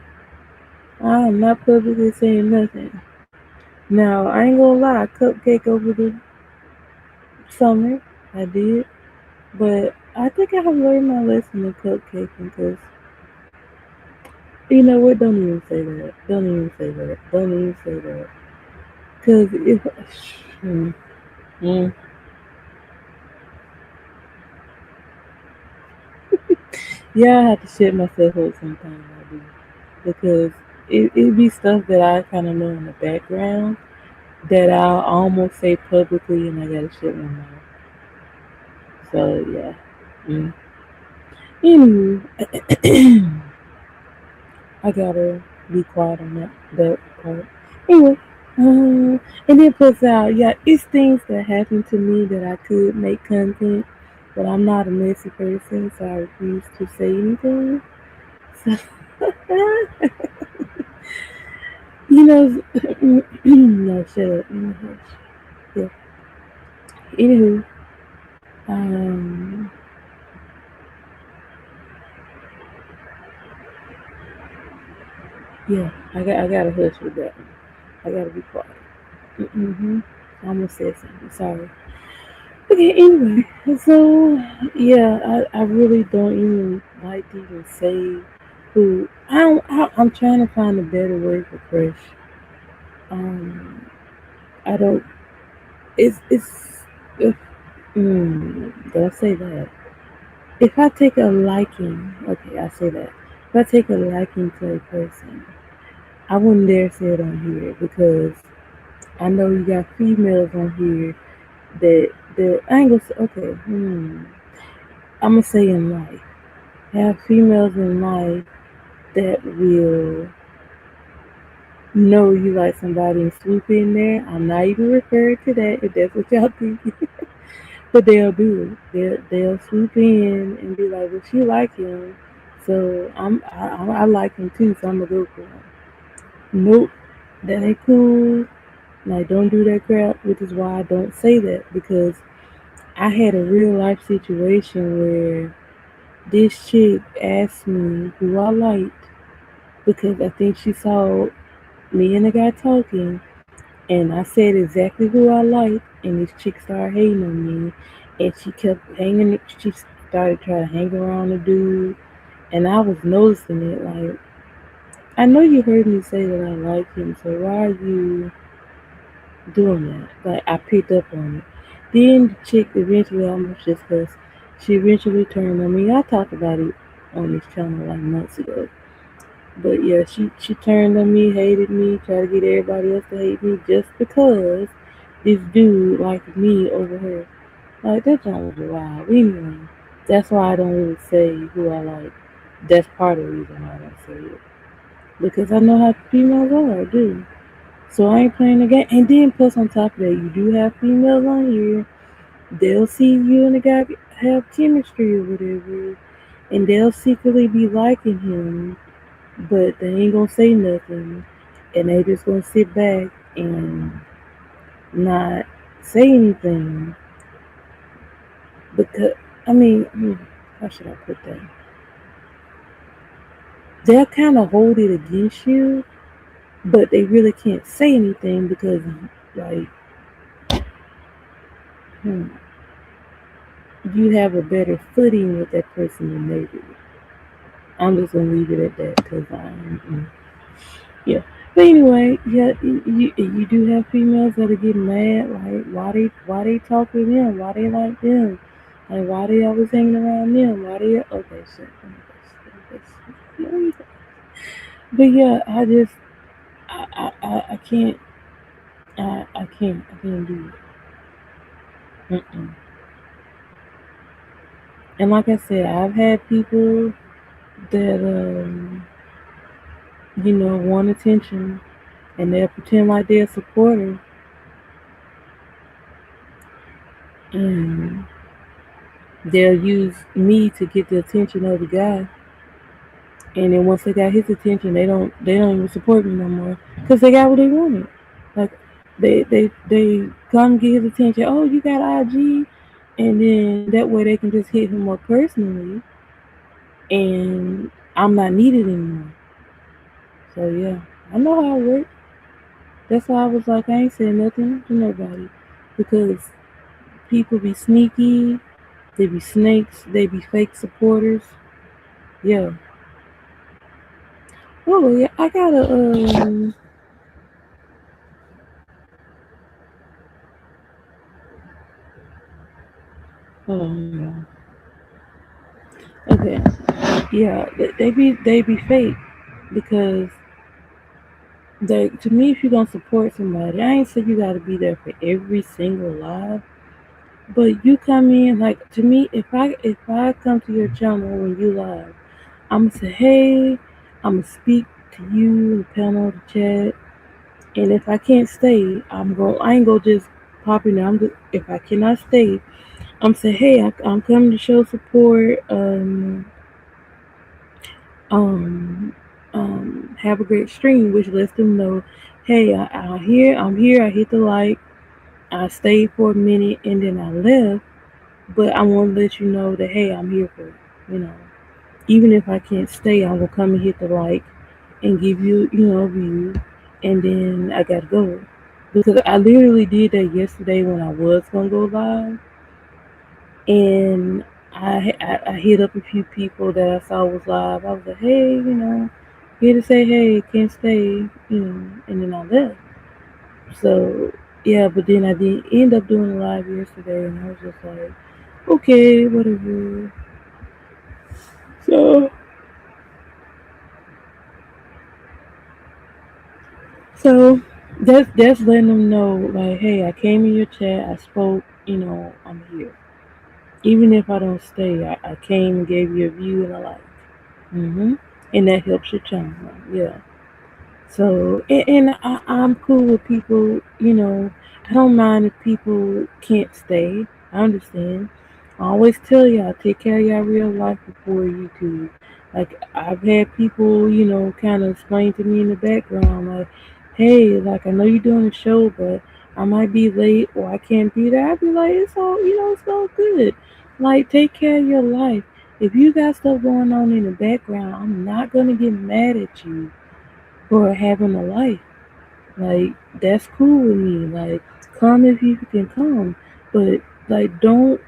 I'm not publicly saying nothing. Now, I ain't gonna lie, cupcake over the summer, I did. But I think I have learned my lesson in cupcaking because, you know what, don't even say that. Don't even say that. Don't even say that. Because if, mm, mm, yeah, I have to shit myself up sometimes, I do. Because it be stuff that I kind of know in the background that I'll almost say publicly and I gotta shut my mouth. So, yeah. Mm. Anywho, I gotta be quiet on that part. Anyway, and then plus out, yeah, it's things that happen to me that I could make content, but I'm not a messy person, so I refuse to say anything. So, you know, no, shut up. Yeah. Anywho, um, yeah, I gotta hush with that one. I gotta be quiet. Mm-hmm. I almost said something. Sorry. Okay, anyway, so yeah, I really don't even like to even say who. I'm trying to find a better word for crush. Um, I don't. It's. If, did I say that? If I take a liking, okay, I say that. If I take a liking to a person, I wouldn't dare say it on here because I know you got females on here that I ain't gonna say. Okay, I'm gonna say in life. Have females in life that will know you like somebody and swoop in there. I'm not even referring to that if that's what y'all think. But they'll do it. They'll swoop in and be like, well, she like him, so I like him too, so I'm gonna go for him. Nope, that ain't cool. Like, don't do that crap, which is why I don't say that because I had a real life situation where this chick asked me who I liked because I think she saw me and the guy talking, and I said exactly who I liked, and this chick started hating on me, and she kept hanging. She started trying to hang around the dude, and I was noticing it. Like, I know you heard me say that I like him, so why are you doing that? Like, I picked up on it. Then the chick eventually, almost just because she eventually turned on me. I talked about it on this channel like months ago. But yeah, she turned on me, hated me, tried to get everybody else to hate me just because this dude liked me over her. Like, that joint was wild. Anyway, that's why I don't really say who I like. That's part of the reason why I don't say it. Because I know how females are, I do. So I ain't playing the game. And then plus on top of that, you do have females on here. They'll see you and the guy have chemistry or whatever. And they'll secretly be liking him, but they ain't gonna say nothing, and they just gonna sit back and not say anything because I mean, how should I put that? They'll kind of hold it against you, but they really can't say anything because, like, hmm, you have a better footing with that person than they do. I'm just gonna leave it at that because yeah. But anyway, yeah, you do have females that are getting mad, like why they talk with them, why they like them, like why they always hanging around them, why they okay shit. But yeah, I can't I can't do it. And like I said, I've had people that want attention, and they'll pretend like they're a supporter, and they'll use me to get the attention of the guy. And then once they got his attention, they don't even support me no more because they got what they wanted. Like they come get his attention. Oh, you got IG, and then that way they can just hit him up personally, and I'm not needed anymore. So yeah, I know how it works. That's why I was like, I ain't saying nothing to nobody because people be sneaky, they be snakes, they be fake supporters. Yeah. Oh yeah, I gotta hold on, yeah. Okay. Yeah, they be fake because they to me if you're gonna support somebody, I ain't say you gotta be there for every single live, but you come in like to me if I come to your channel when you live, I'ma say hey, I'ma speak to you in the panel, the chat, and if I can't stay, I ain't gonna just pop in there. If I cannot stay, I'm say hey, I'm coming to show support. Um, have a great stream, which lets them know, hey, I'm here. I hit the like. I stayed for a minute and then I left, but I want to let you know that hey, I'm here for you know. Even if I can't stay, I'm gonna come and hit the like and give you a view, and then I gotta go because I literally did that yesterday when I was gonna go live, and I hit up a few people that I saw was live. I was like, hey, here to say hey, can't stay, and then I left. So yeah, but then I didn't end up doing a live yesterday, and I was just like, okay, whatever. So so that's letting them know like, hey, I came in your chat, I spoke, I'm here. Even if I don't stay, I came and gave you a view and a like. And that helps your channel. Yeah. So, and I'm cool with people, I don't mind if people can't stay. I understand. I always tell y'all, take care of y'all real life before YouTube. Like, I've had people, kind of explain to me in the background, like, hey, like, I know you're doing a show, but I might be late or I can't be there. I'd be like, it's all good. Like, take care of your life. If you got stuff going on in the background, I'm not going to get mad at you for having a life. Like that's cool with me. Like come if you can come, but like don't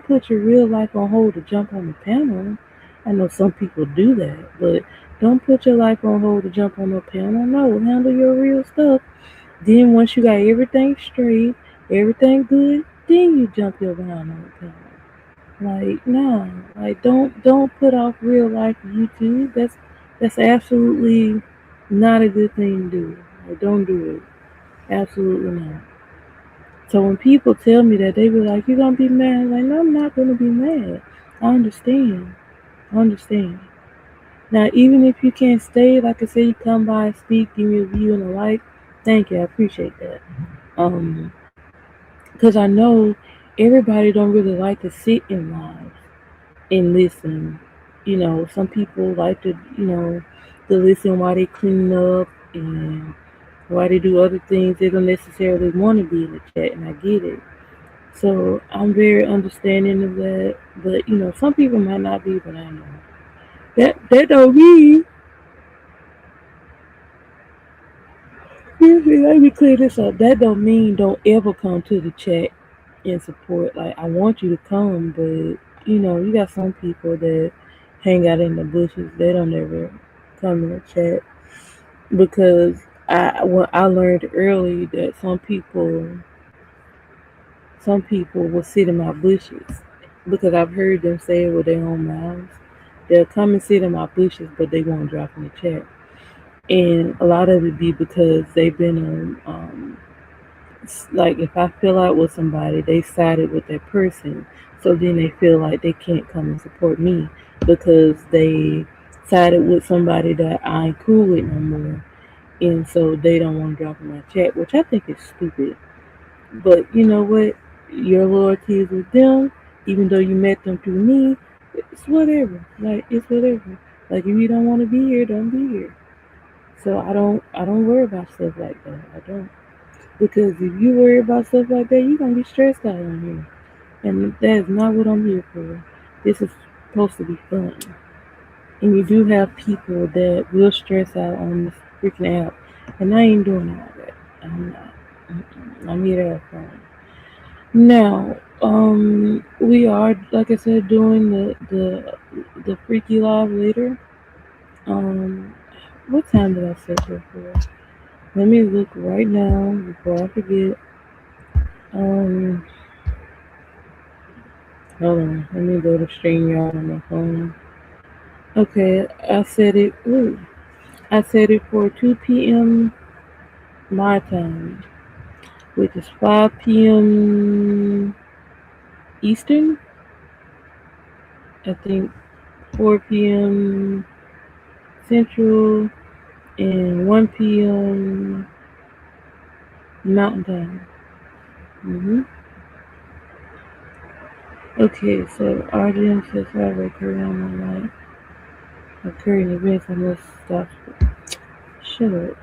put your real life on hold to jump on the panel. I know some people do that, but don't put your life on hold to jump on the panel. No, handle your real stuff. Then once you got everything straight, everything good, then you jump your behind on the panel. Like no, like don't put off real life for YouTube. That's absolutely not a good thing to do. Like don't do it. Absolutely not. So when people tell me that, they be like, "You're gonna be mad?" Like no, I'm not gonna be mad. I understand. I understand. Now even if you can't stay, like I said, you come by, speak, give me a view and a like. Thank you. I appreciate that. Um, because I know everybody don't really like to sit in live and listen. Some people like to listen while they clean up and while they do other things. They don't necessarily want to be in the chat, and I get it. So I'm very understanding of that. But some people might not be, but I know that don't mean. Let me clear this up. That don't mean don't ever come to the chat and support. Like I want you to come, but you got some people that hang out in the bushes. They don't ever come in the chat because I learned early that some people will sit in my bushes because I've heard them say it with their own mouths. They'll come and sit in my bushes, but they won't drop in the chat. And a lot of it be because they've been on like if I feel out with somebody, they sided with that person. So then they feel like they can't come and support me because they sided with somebody that I ain't cool with no more. and so they don't want to drop in my chat, which I think is stupid. But you know what? Your loyalty is with them, even though you met them through me. It's whatever. Like it's whatever. Like if you don't want to be here, don't be here. So I don't worry about stuff like that. I don't, because if you worry about stuff like that, you're gonna be stressed out on here, and that is not what I'm here for. This is supposed to be fun, and you do have people that will stress out on this freaking app, and I ain't doing all that. I'm not. I'm here to have fun. Now, we are, like I said, doing the freaky live later. Um, what time did I set that for? Let me look right now before I forget. Um, hold on. Let me go to StreamYard on my phone. Okay, I set it. Ooh, I set it for 2 p.m. my time, which is 5 p.m. Eastern. I think 4 p.m. Central and 1 p.m. Mountain Time. Okay, so RDM says have occurring on my life. Occurring events I must stop. Shut up.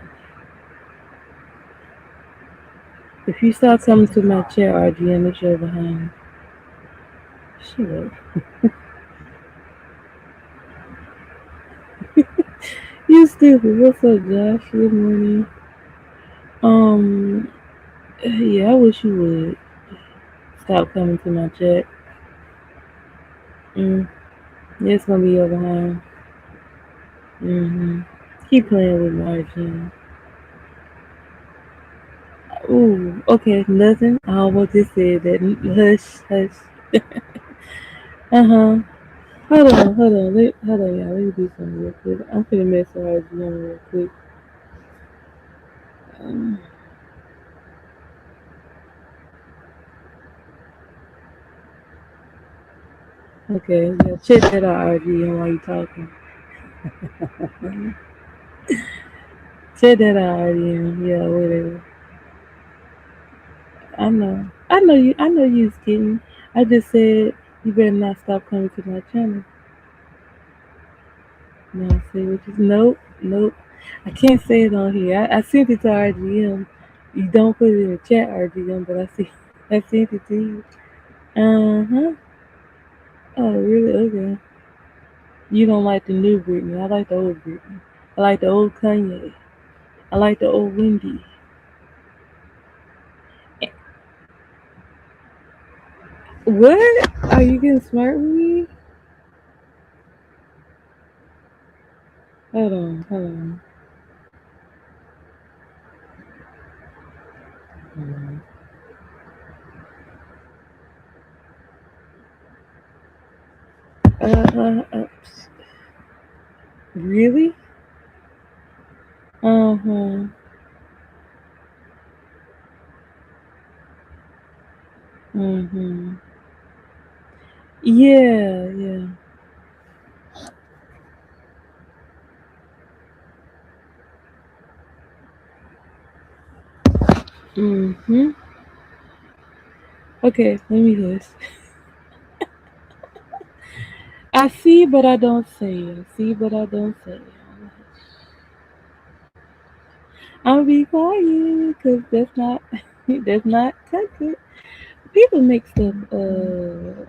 If you stop coming to my chat, RGM, it's your behind. Shut up. You stupid. What's up, Josh? Good morning. Um, yeah, I wish you would stop coming to my chat. Yeah, it's gonna be your behind. Keep playing with my RGM. Ooh, okay, nothing. I almost just said that. Hush, hush. Uh-huh. Hold on, y'all. Let me do something real quick. I'm finna mess with RGM real quick. Um, okay, yeah, check that out, RGM, while you talking. Check that out, RGM. Yeah, whatever. I know you was kidding. I just said you better not stop coming to my channel. No, see what you nope, nope. I can't say it on here. I sent it to RGM. You don't put it in the chat, RGM, but I sent it to you. Uh-huh. Oh, really? Okay. You don't like the new Britney. I like the old Britney. I like the old Kanye. I like the old Wendy. What? Are you getting smart with me? Hold on. Hold really? Uh-huh. Mm-hmm. Yeah, yeah. Mm-hmm. Okay, let me list. I see, but I don't say. I see, but I don't say. I'll be quiet, because that's not, that's not content. People make stuff, hold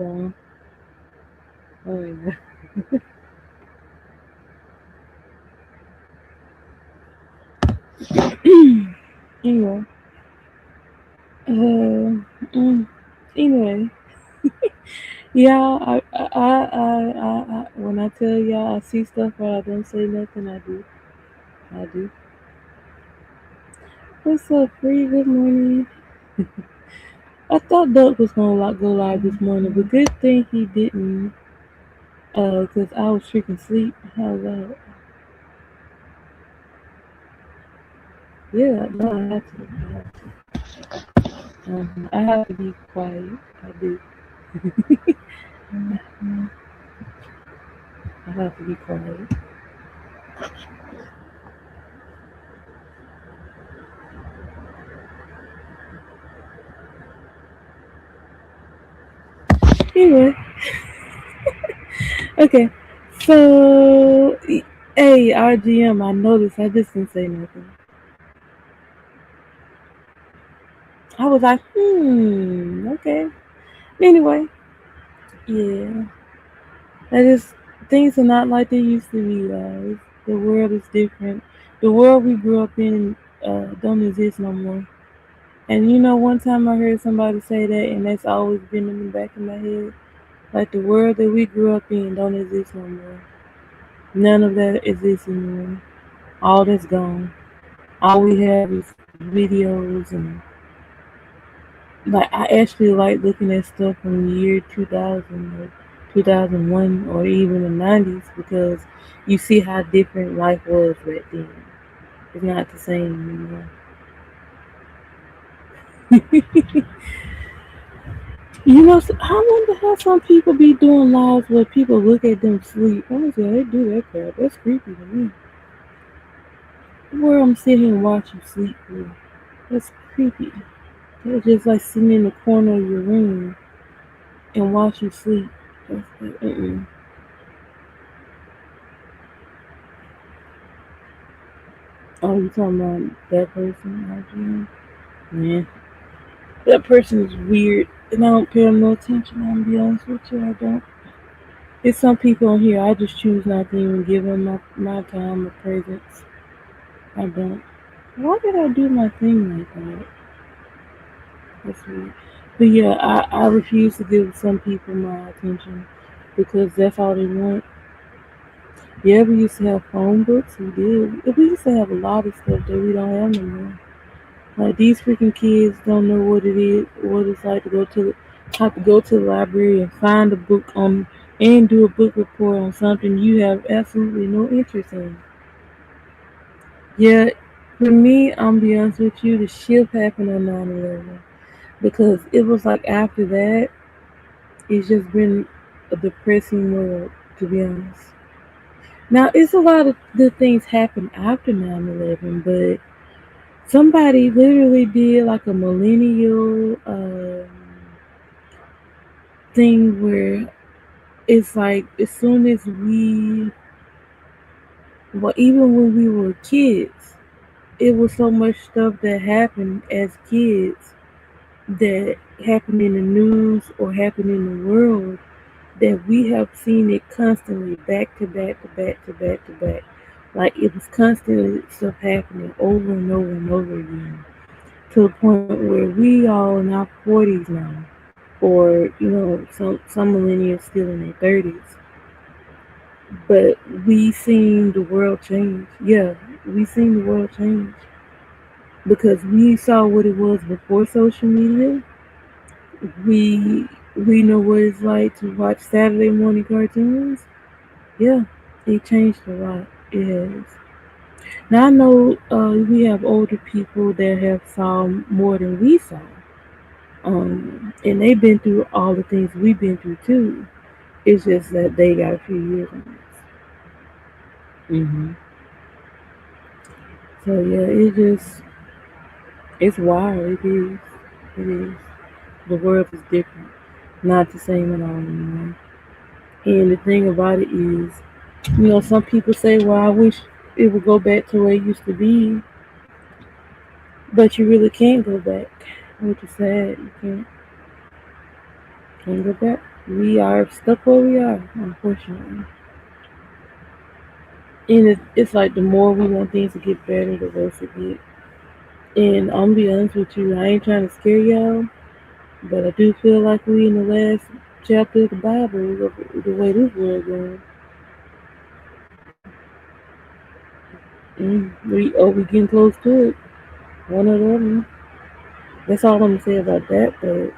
on. Oh, yeah. Anyway, mm, anyway, yeah, when I tell y'all I see stuff but I don't say nothing, I do. What's up, Free? Good morning. I thought Doug was gonna go live this morning, but good thing he didn't, cause I was freaking asleep. How's that? Yeah, no, I have to. I have to be quiet. I do. I have to be quiet. Anyway, okay. So, hey, RGM, I noticed. I just didn't say nothing. I was like, okay. Anyway, yeah. That is, things are not like they used to be, guys. The world is different. The world we grew up in don't exist no more. And you know, one time I heard somebody say that, and that's always been in the back of my head. Like the world that we grew up in don't exist no more. None of that exists anymore. All that's gone. All we have is videos and like I actually like looking at stuff from the year 2000 or 2001 or even the 90s because you see how different life was back then. It's not the same anymore. You know, I wonder how some people be doing lives where people look at them sleep. Honestly, they do that crap. That's creepy to me. Where I'm sitting here and watch you sleep, bro. That's creepy. They're just like sitting in the corner of your room and watch you sleep. That's like, Oh, you talking about that person? Yeah. That person is weird, and I don't pay them no attention. I'm gonna be honest with you, I don't. There's some people on here I just choose not to even give them my time or presence. I don't. Why did I do my thing like that? That's weird. But yeah, I refuse to give some people my attention because that's all they want. Yeah, we used to have phone books. We did. We used to have a lot of stuff that we don't have no more. Like these freaking kids don't know what it is, what it's like to have to go to the library and find a book on and do a book report on something you have absolutely no interest in. Yeah, for me, I'm be honest with you, the shift happened on 9/11 because it was like after that, it's just been a depressing world, to be honest. Now, it's a lot of good things happen after 9/11, but somebody literally did like a millennial thing where it's like as soon as well, even when we were kids, it was so much stuff that happened as kids that happened in the news or happened in the world that we have seen it constantly back to back to back to back to back. Like it was constantly stuff happening over and over and over again to the point where we all in our 40s now, or some millennials still in their 30s, but we seen the world change. Yeah, we seen the world change because we saw what it was before social media. We know what it's like to watch Saturday morning cartoons. Yeah, it changed a lot. It has. Now I know we have older people that have saw more than we saw, and they've been through all the things we've been through too. It's just that they got a few years on us. So yeah, it's wild. It is. It is. The world is different, not the same at all anymore. And the thing about it is, some people say, "Well, I wish it would go back to where it used to be," but you really can't go back, which is sad. You can't go back. We are stuck where we are, unfortunately. And it's like the more we want things to get better, the worse it gets. And I'm gonna be honest with you, I ain't trying to scare y'all, but I do feel like we in the last chapter of the Bible, the way this world going. We getting close to it. One or the other. That's all I'm gonna say about that. But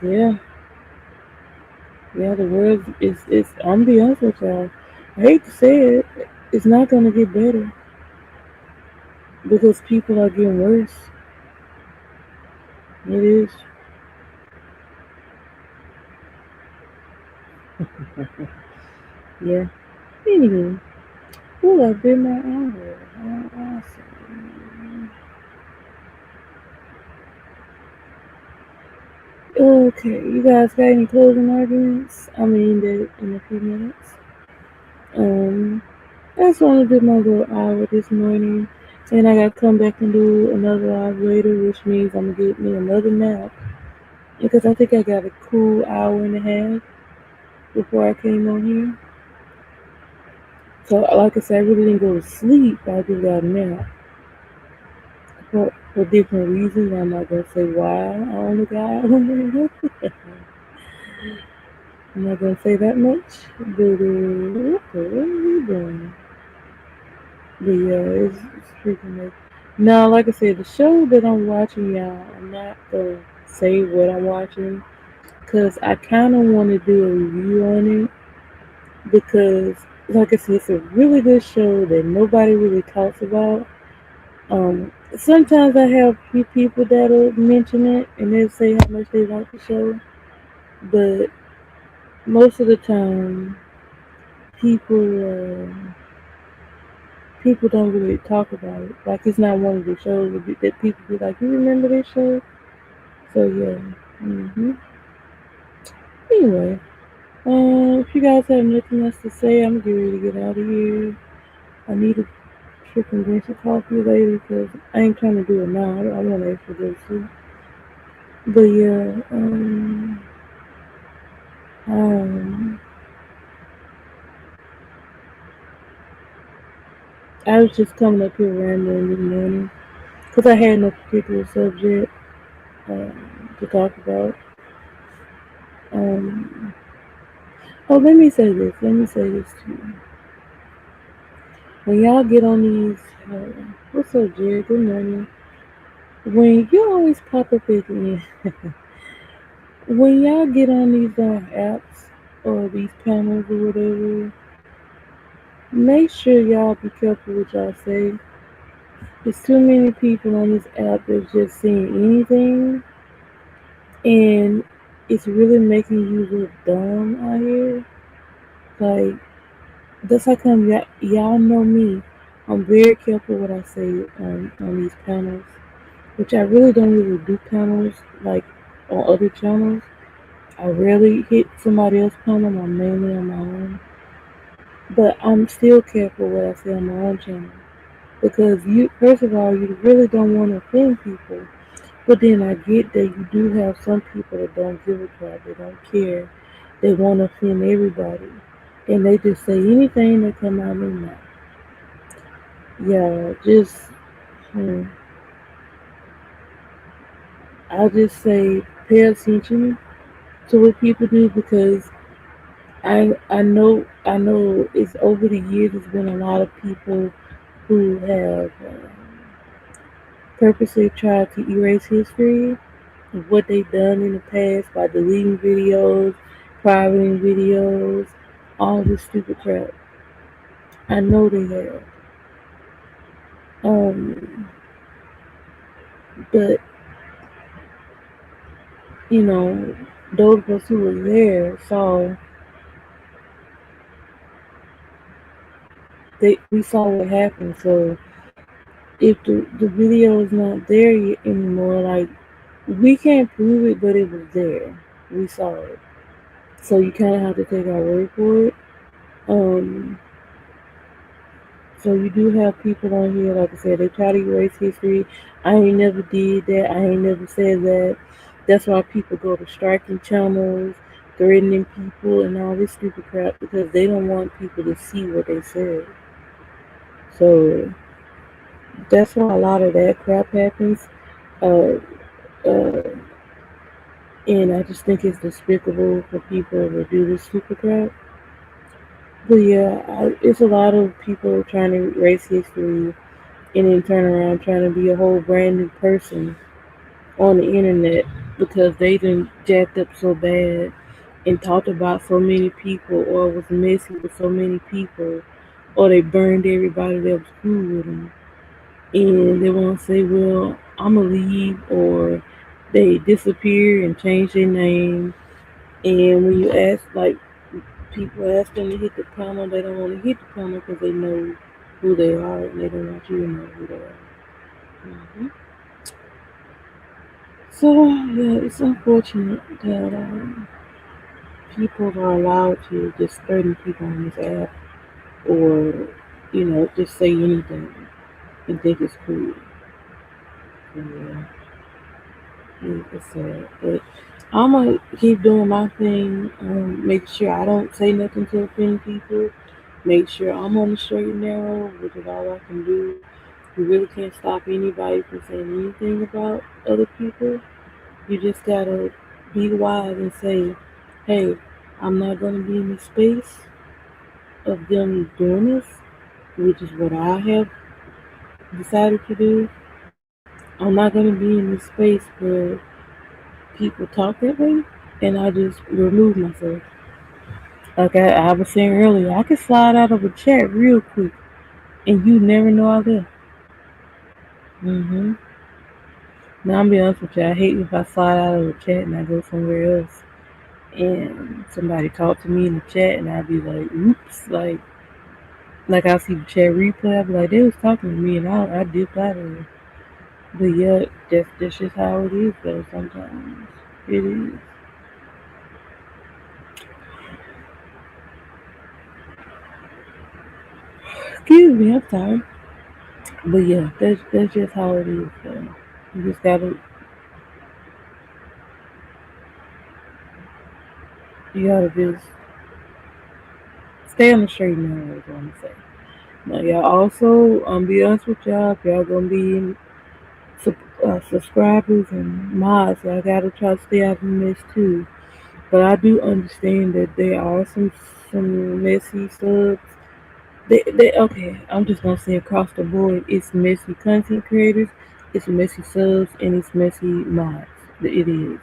yeah, yeah, the world is. I'm gonna be honest with y'all. I hate to say it, it's not gonna get better because people are getting worse. It is. Yeah. Anywho, ooh, I've been my hour. Awesome. Okay, you guys got any closing arguments? I mean that in a few minutes. Um, I just want to do my little hour this morning, and I gotta come back and do another hour later, which means I'm gonna get me another nap because I think I got a cool hour and a half before I came on here. So, like I said, I really didn't go to sleep. I just got a nap for different reasons. I'm not gonna say why I only got one and a half. I'm not gonna say that much, but what are we doing? But yeah, it's freaking like. Now, like I said, the show that I'm watching, y'all, I'm not gonna say what I'm watching because I kind of want to do a review on it because, like I said, it's a really good show that nobody really talks about. Sometimes I have a few people that'll mention it and they'll say how much they like the show, but most of the time, people people don't really talk about it. Like it's not one of the shows that people be like, "You remember this show?" So yeah. Anyway, if you guys have nothing else to say, I'm getting ready to get out of here. I need a freaking drink some coffee later because I ain't trying to do it now. I want to actually go to sleep. But yeah, um, I was just coming up here rambling this morning because I had no particular subject to talk about. Um, oh, let me say this. Let me say this to you. When y'all get on these, what's up, Jared? Good morning. When you always pop up at the end, when y'all get on these apps or these panels or whatever, make sure y'all be careful what y'all say. There's too many people on this app that's just saying anything, and it's really making you look dumb out here. Like, that's how come y'all know me. I'm very careful what I say on these panels, which I really don't really do panels like on other channels. I rarely hit somebody else's panel. I'm mainly on my own, but I'm still careful what I say on my own channel because you, first of all, you really don't want to offend people. But then I get that you do have some people that don't give a crap. They don't care. They want to offend everybody, and they just say anything that come out of their mouth. Yeah, just hmm, I'll just say pay attention to what people do because I know it's over the years. There's been a lot of people who have purposely tried to erase history of what they've done in the past by deleting videos, privating videos, all this stupid crap. I know they have. Um, but you know, those of us who were there saw we saw what happened. So if the video is not there anymore, like we can't prove it, but it was there. We saw it. So you kind of have to take our word for it. Um, so you do have people on here, like I said, they try to erase history. I ain't never did that. I ain't never said that. That's why people go to striking channels, threatening people, and all this stupid crap because they don't want people to see what they said. So that's why a lot of that crap happens. Uh, uh, and I just think it's despicable for people to do this stupid crap. But yeah, it's a lot of people trying to erase history and then turn around trying to be a whole brand new person on the internet because they done jacked up so bad and talked about so many people or was messy with so many people or they burned everybody that was cool with them. And they want to say, well, I'm going to leave or they disappear and change their name. And when you ask, like, people ask them to hit the panel, they don't want to hit the panel because they know who they are and they don't want you to know who they are. So yeah, it's unfortunate that people are allowed to just threaten people on this app, or just say anything and think it's cool. Yeah, it's sad, but I'm gonna keep doing my thing. Make sure I don't say nothing to offend people. Make sure I'm on the straight and narrow, which is all I can do. You really can't stop anybody from saying anything about other people. You just gotta be wise and say, hey, I'm not gonna be in the space of them doing this, which is what I have decided to do. I'm not gonna be in the space where people talk that way, and I just remove myself. Like I was saying earlier, I can slide out of a chat real quick, and you never know I left. Mm-hmm. Now I'm be honest with you, I hate if I slide out of a chat and I go somewhere else, and somebody talk to me in the chat, and I'd be like, oops, like I see the chat replay, I'd be like, they was talking to me, and I dipped out of it. But yeah, that's just how it is though. Sometimes it is. Excuse me, I'm sorry. But yeah, that's just how it is. So you just gotta just stay on the straight and narrow. Is what I'm saying. Now y'all also be honest with y'all. If y'all gonna be subscribers and mods, y'all gotta try to stay out of the mess too. But I do understand that there are some messy subs. They okay. I'm just gonna say across the board, it's messy content creators, it's messy subs, and it's messy mods. It is.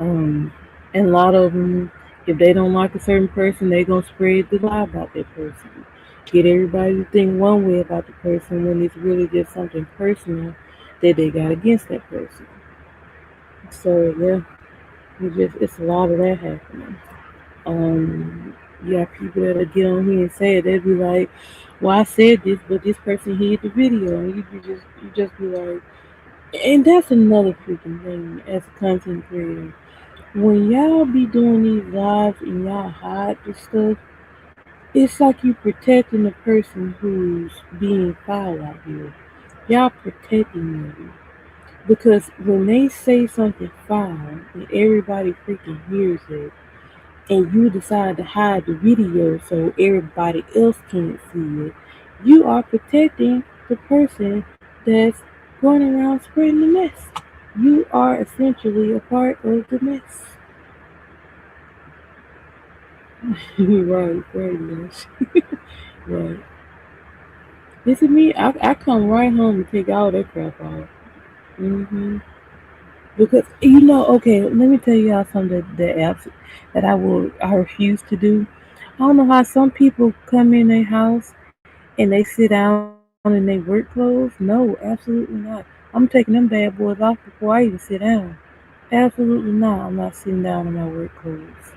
Um, and a lot of them, if they don't like a certain person, they gonna spread the lie about that person. Get everybody to think one way about the person when it's really just something personal that they got against that person. So yeah, it's a lot of that happening. You got people that'll get on here and say it. They'll be like, "Well, I said this, but this person hid the video," and you just be like, and that's another freaking thing as a content creator. When y'all be doing these lives and y'all hide this stuff, it's like you protecting the person who's being foul out here. Y'all protecting them. Because when they say something foul and everybody freaking hears it, and you decide to hide the video so everybody else can't see it, you are protecting the person that's going around spreading the mess. You are essentially a part of the mess. Right, very much. Right. This is me. I come right home and take all that crap off. Hmm. Because okay, let me tell y'all something that apps that I refuse to do. I don't know how some people come in their house and they sit down in their work clothes. No, absolutely not. I'm taking them bad boys off before I even sit down. Absolutely not. I'm not sitting down in my work clothes.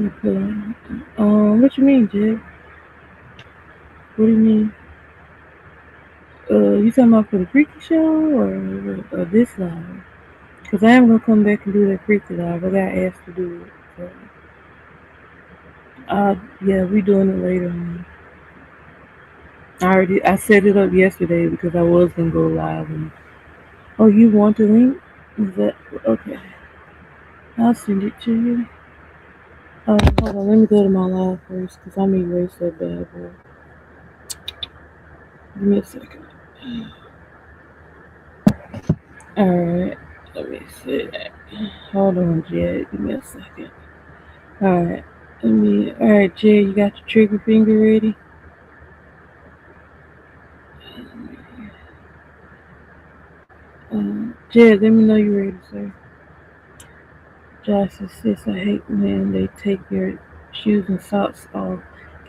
Okay. What you mean, Jay? What do you mean? You talking about for the freaky show or this live? Cause I am gonna come back and do that freaky live. I got asked to do it. So, yeah, we doing it later on. I set it up yesterday because I was gonna go live. And oh, you want the link? Is that okay? I'll send it to you. Hold on. Let me go to my live first because I may erase that bad boy. Give me a second. All right. Let me see that. Hold on, Jed. Give me a second. All right. All right, Jed. You got your trigger finger ready? Jed, let me know you're ready, sir. Josh says, I hate when they take your shoes and socks off,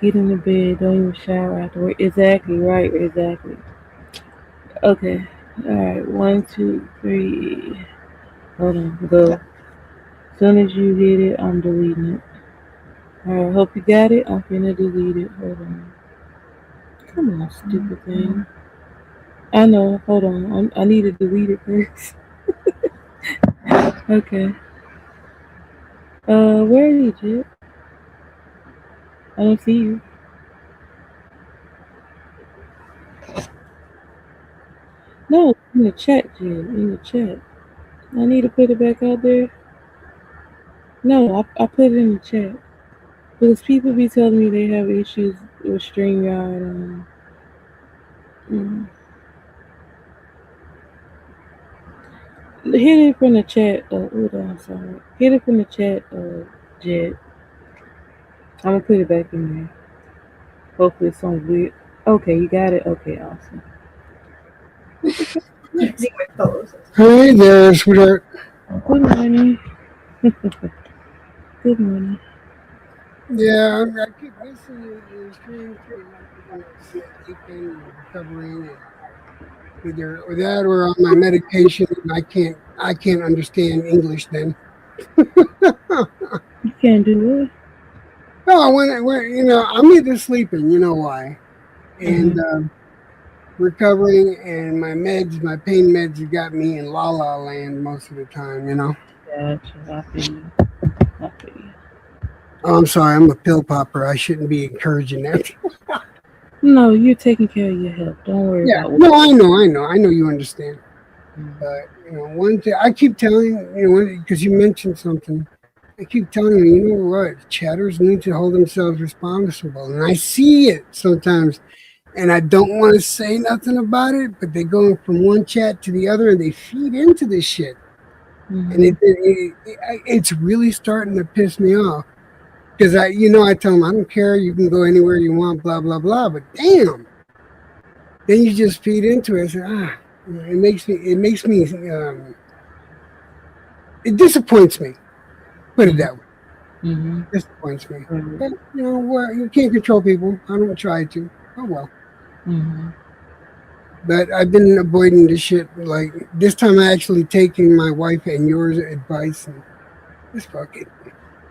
get in the bed, don't even shower afterward. Exactly, right, exactly. Okay, alright, one, two, three. Hold on, go. As soon as you hit it, I'm deleting it. Alright, hope you got it. I'm finna delete it. Hold on. Come on, stupid thing. I know. Hold on. I need to delete it first. Okay. Where are you, Jet? I don't see you. No, in the chat, Jet. In the chat. I need to put it back out there. No, I put it in the chat. Because people be telling me they have issues with StreamYard. Mm. Hit it from the chat. Hold on, sorry. Hit it from the chat, Jet. I'm gonna put it back in there. Hopefully it's some weird. Okay, you got it. Okay, awesome. Yes. Hi there, sweetheart. Good morning. Good morning. Yeah, I keep missing your streams when I'm sleeping or recovering, and either or that or on my medication. And I can't understand English then. You can't do it. No, when I'm either sleeping, you know why, and Mm-hmm. recovering, and my pain meds have got me in la la land most of the time. Gotcha. I feel you. I feel you. Oh, I'm sorry, I'm a pill popper. I shouldn't be encouraging that. No, you're taking care of your health. Don't worry Yeah, about what. no, I know you understand. Mm-hmm. But one thing I keep telling because you mentioned something, I keep telling you, you know what? Chatters need to hold themselves responsible, and I see it sometimes, and I don't want to say nothing about it, but they go from one chat to the other, and they feed into this shit, and Mm-hmm. it's really starting to piss me off because I tell them I don't care, you can go anywhere you want, blah blah blah, but damn, then you just feed into it. I say, it disappoints me. Put it Mm-hmm. that way. Mm-hmm. Disappoints me. Mm-hmm. But what? You can't control people. I don't try to. Oh well. Mm-hmm. But I've been avoiding this shit. Like this time, I actually taking my wife and yours advice and just fuck it.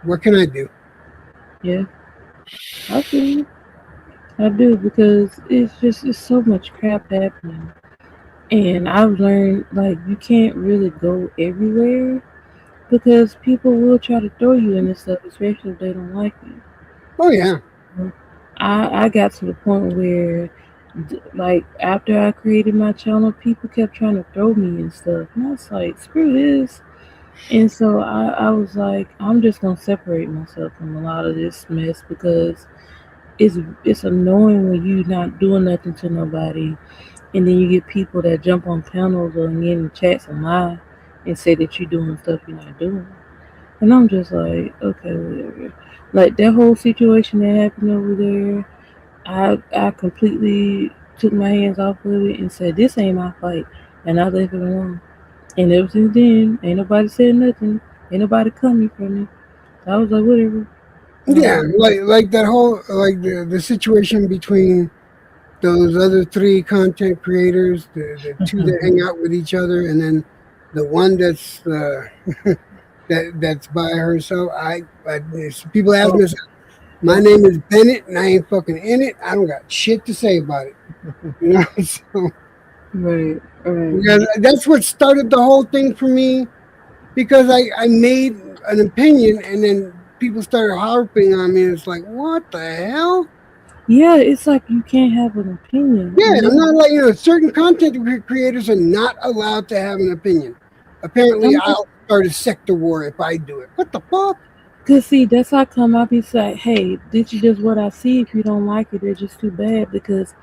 What can I do? Yeah, I feel you. I do because it's so much crap happening, and I've learned like you can't really go everywhere because people will try to throw you in this stuff, especially if they don't like you. Oh yeah, I got to the point where like after I created my channel, people kept trying to throw me and stuff, and I was like, screw this. And so I was like, I'm just gonna separate myself from a lot of this mess because it's annoying when you not doing nothing to nobody, and then you get people that jump on panels or get in chats and lie and say that you're doing stuff you're not doing. And I'm just like, okay, whatever. Like that whole situation that happened over there, I completely took my hands off of it and said, this ain't my fight, and I left it alone. And ever since then, ain't nobody said nothing. Ain't nobody coming for me. So I was like, whatever. yeah. Um, Like that whole the situation between those other three content creators, the two that hang out with each other, and then the one that's by herself. People ask oh, me, my name is Bennett, and I ain't fucking in it. I don't got shit to say about it. So right, right. because that's what started the whole thing for me. Because I made an opinion, and then people started harping on me. And it's like, what the hell? Yeah, it's like you can't have an opinion. Yeah, And I'm then, not like certain content creators are not allowed to have an opinion. Apparently, I'm like, I'll start a sector war if I do it. What the fuck? cause see, that's how come I be like, hey, this is just what I see. If you don't like it, it's just too bad because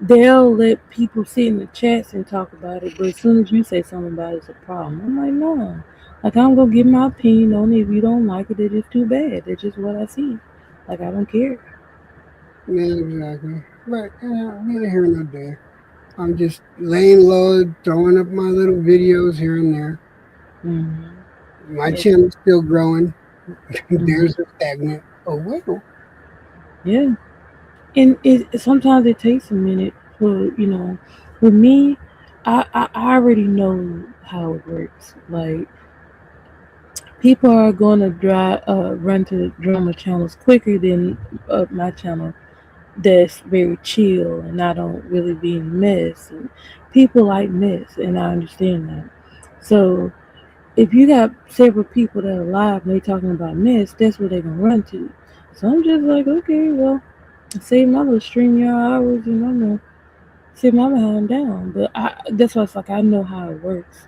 they'll let people sit in the chats and talk about it, but as soon as you say something about it, it's a problem. I'm like, no. Like, I'm gonna give my opinion on it. If you don't like it, it's just too bad. It's just what I see. Like, I don't care. Yeah, exactly. But neither here nor there. I'm just laying low, throwing up my little videos here and there. Mm-hmm. My Yeah. channel's still growing. Mm-hmm. There's a stagnant. Oh well. Yeah. And sometimes it takes a minute for, with me, I already know how it works. Like, people are going to run to drama channels quicker than my channel. that's very chill and I don't really be in mess. And people like mess, and I understand that. So if you got several people that are live and they talking about mess, that's what they gonna run to. So I'm just like, okay, well, save my little stream yard hours and I'm gonna sit my behind down. But that's why it's like I know how it works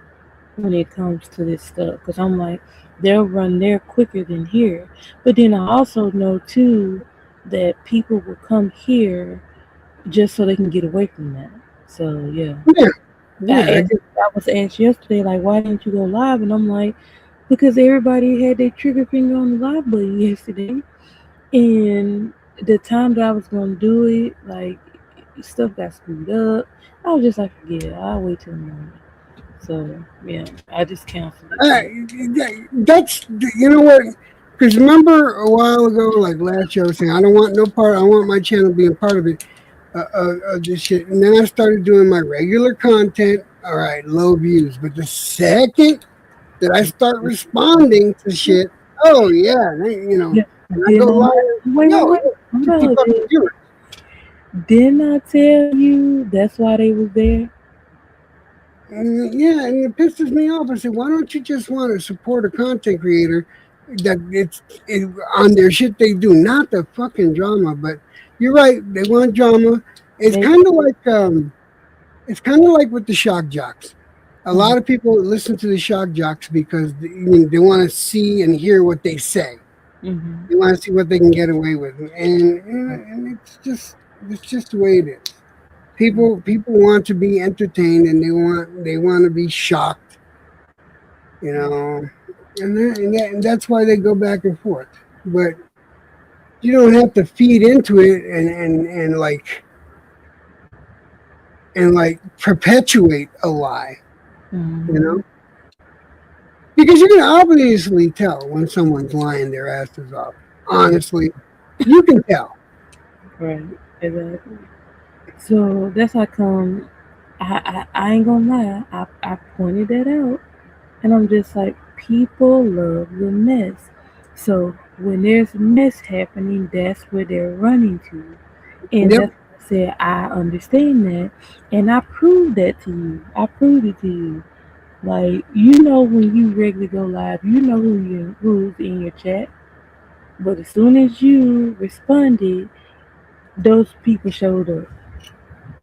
when it comes to this stuff because I'm like, they'll run there quicker than here. But then I also know too that people will come here just so they can get away from that. So yeah, Yeah, I yeah. I was asked yesterday like, why didn't you go live? And I'm like, because everybody had their trigger finger on the live button yesterday, and the time that I was gonna do it, like stuff got screwed up. I was just like, forget it. I'll wait till the morning. So yeah, I just canceled it. Uh, that's you know what? Because remember a while ago, like last year, I was saying I don't want no part. I want my channel being part of it, of this shit. And then I started doing my regular content. All right, low views. But the second that I start responding to shit, oh yeah, Yeah. and I go Didn't live. wait. Yo, I'm to keep about up to with viewers. Didn't I tell you that's why they was there? Yeah, and it pisses me off. I said, why don't you just want to support a content creator that on their shit they do, not the fucking drama. But you're right, they want drama. It's They, kind of like it's kind of like with the shock jocks. A mm, lot of people listen to the shock jocks because they want to see and hear what they say. mm-hmm. They want to see what they can get away with, and it's just the way it is. People want to be entertained and they want to be shocked, you know, and that's why they go back and forth. But you don't have to feed into it and perpetuate a lie, you Mm-hmm. know, because you can obviously tell when someone's lying their asses off. Honestly, you can tell. Right, exactly. So that's how come I ain't gonna lie. I pointed that out, and I'm just like, people love the mess. So when there's mess happening, that's where they're running to, and Yep. that's why I said I understand that, and I proved that to you. I proved it to you. Like when you regularly go live, who's in your chat. But as soon as you responded, those people showed up.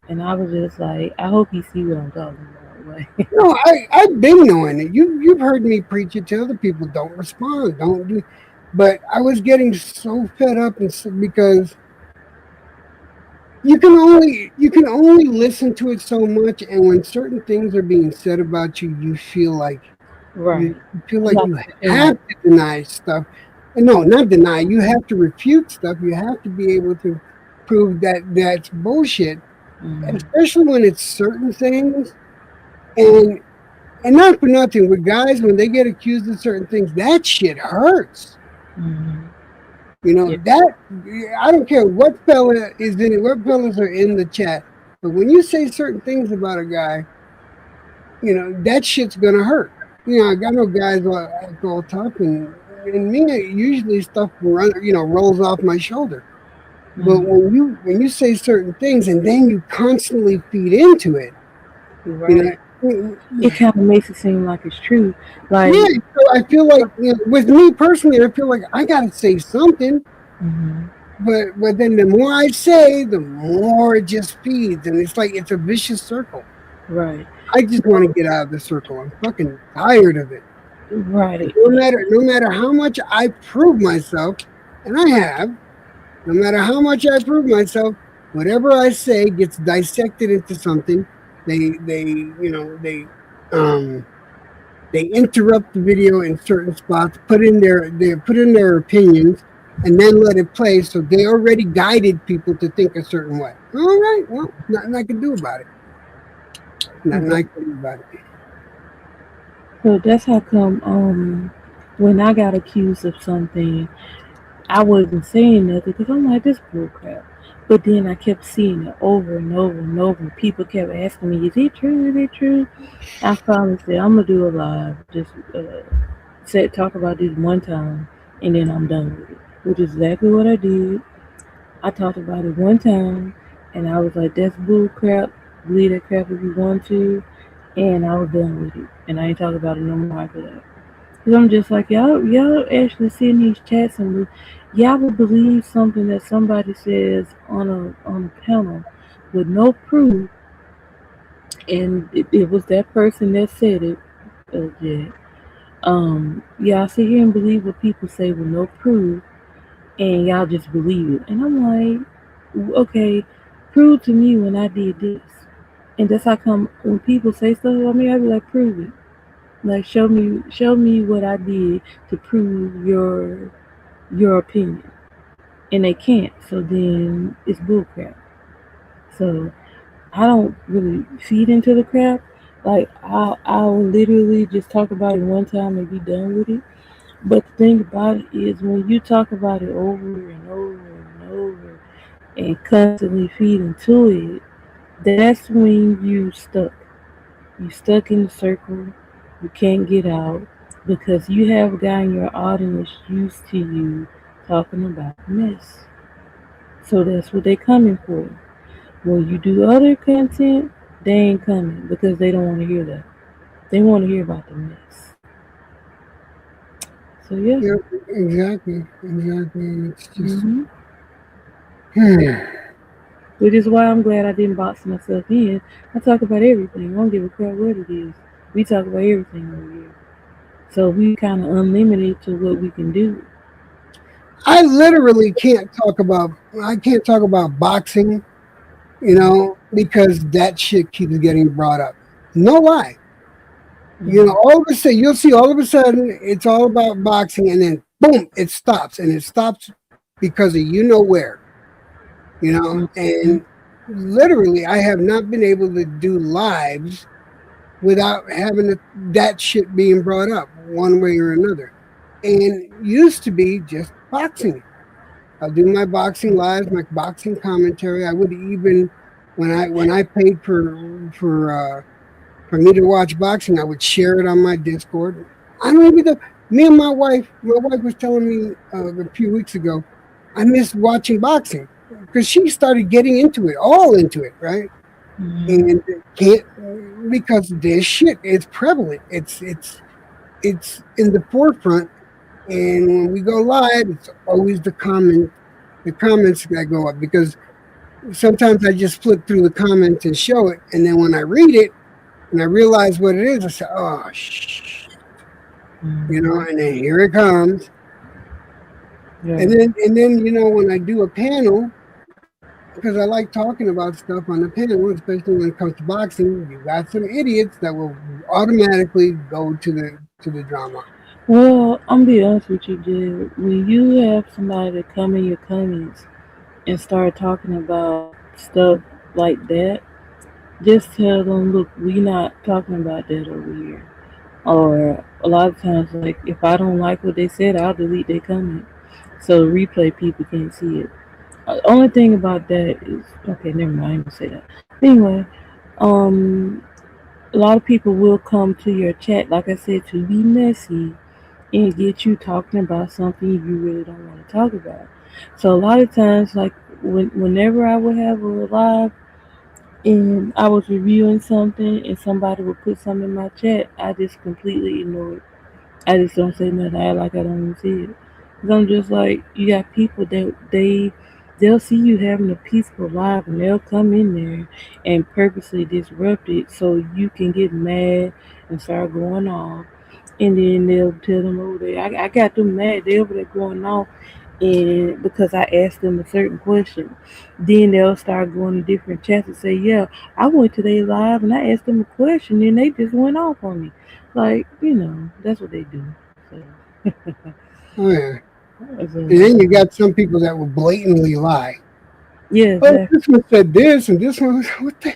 And I was just like, I hope you see what I'm talking about. Like, No, I've been knowing it. You've heard me preach it to other people. Don't respond. Don't do. But I was getting so fed up because you can only listen to it so much, and when certain things are being said about you, you feel like right. you feel like Like you defend have it. to deny stuff. And no, not deny. You have to refute stuff. You have to be able to prove that that's bullshit, Mm-hmm. especially when it's certain things. And and not for nothing, with guys when they get accused of certain things, that shit hurts. Mm-hmm. You know Yeah. that I don't care what fella is in it, what fellas are in the chat, but when you say certain things about a guy, that shit's gonna hurt. I got no guys act all tough, and me usually stuff rolls off my shoulder. But Mm-hmm. when you say certain things and then you constantly feed into it, you Right. know, It kind of makes it seem like it's true. yeah. Like, So I feel like with me personally, I feel like I gotta say something. mm-hmm. But then the more I say, the more it just feeds, and it's a vicious circle. Right. I just want to get out of the circle. I'm fucking tired of it. Right. No matter how much I prove myself, and I have, no matter how much I prove myself, whatever I say gets dissected into something. Um they interrupt the video in certain spots, put in their opinions, and then let it play. So they already guided people to think a certain way. All right, well, nothing I can do about it. Nothing I can do about it. So that's how come when I got accused of something, I wasn't saying nothing because I'm like, this bull crap. But then I kept seeing it over and over and over. And people kept asking me, is it true? Is it true? I finally said, I'm going to do a live. Just talk about this one time and then I'm done with it. Which is exactly what I did. I talked about it one time, and I was like, "That's bull crap. Believe that crap if you want to," and I was done with it. And I ain't talk about it no more after that. Cause I'm just like y'all actually see in these chats and y'all would believe something that somebody says on a panel with no proof, and it was that person that said it. Yeah. Y'all sit here and believe what people say with no proof, and y'all just believe it. And I'm like, okay, prove to me when I did this. And that's how come when people say stuff about me, I be like, prove it. Like show me what I did to prove your opinion. And they can't. So then it's bullcrap. So I don't really feed into the crap. Like I'll literally just talk about it one time and be done with it. But the thing about it is when you talk about it over and over and over and constantly feed into it, that's when you stuck. You stuck in the circle. You can't get out because you have a guy in your audience used to you talking about mess. So that's what they coming for. When you do other content, they ain't coming because they don't want to hear that. They want to hear about the mess. So yeah. Yeah, exactly, exactly. And it's just, hmm hmm. Which is why I'm glad I didn't box myself in. I talk about everything. I don't give a crap what it is. We talk about everything over here. So we kind of unlimited to what we can do. I literally can't talk about. I can't talk about boxing, because that shit keeps getting brought up. No lie. hmm All of a sudden, you'll see all of a sudden it's all about boxing, and then boom, it stops, and it stops because of where, hmm and literally, I have not been able to do lives without having that shit being brought up one way or another. And used to be just boxing. I'll do my boxing lives, my boxing commentary. I would even when I paid for me to watch boxing, I would share it on my Discord. I don't even know. Me and my wife was telling me a few weeks ago, I missed watching boxing because she started getting into it, all into it, right? hmm And can't because this shit is prevalent. It's in the forefront, and when we go live, it's always the comments that go up because sometimes I just flip through the comments and show it, and then when I read it and I realize what it is, I say, "Oh shh," hmm and then here it comes, Yeah. and then when I do a panel, because I like talking about stuff on the panel, especially when it comes to boxing, you got some idiots that will automatically go to the drama. Well, I'm be honest with you, dude. When you have somebody that come in your comments and start talking about stuff like that, just tell them, look, we not talking about that over here. Or a lot of times, like if I don't like what they said, I'll delete their comment. So replay people can't see it. Only thing about that is okay. Never mind. I ain't gonna say that. Anyway, um, a lot of people will come to your chat, like I said, to be messy and get you talking about something you really don't want to talk about. So a lot of times, like whenever I would have a live and I was reviewing something and somebody would put something in my chat, I just completely ignore it. I just don't say nothing. I act like I don't even see it. Cause I'm just like, you got people that they'll see you having a peaceful life and they'll come in there and purposely disrupt it so you can get mad and start going off. And then they'll tell them over there, I got them mad. They over there going off, and because I asked them a certain question, then they'll start going to different chats and say, yeah, I went to their live and I asked them a question and they just went off on me. Like, that's what they do. So, Oh yeah, and then you so got some people that will blatantly lie. yeah, Oh, exactly. this one said this, and this one, what the?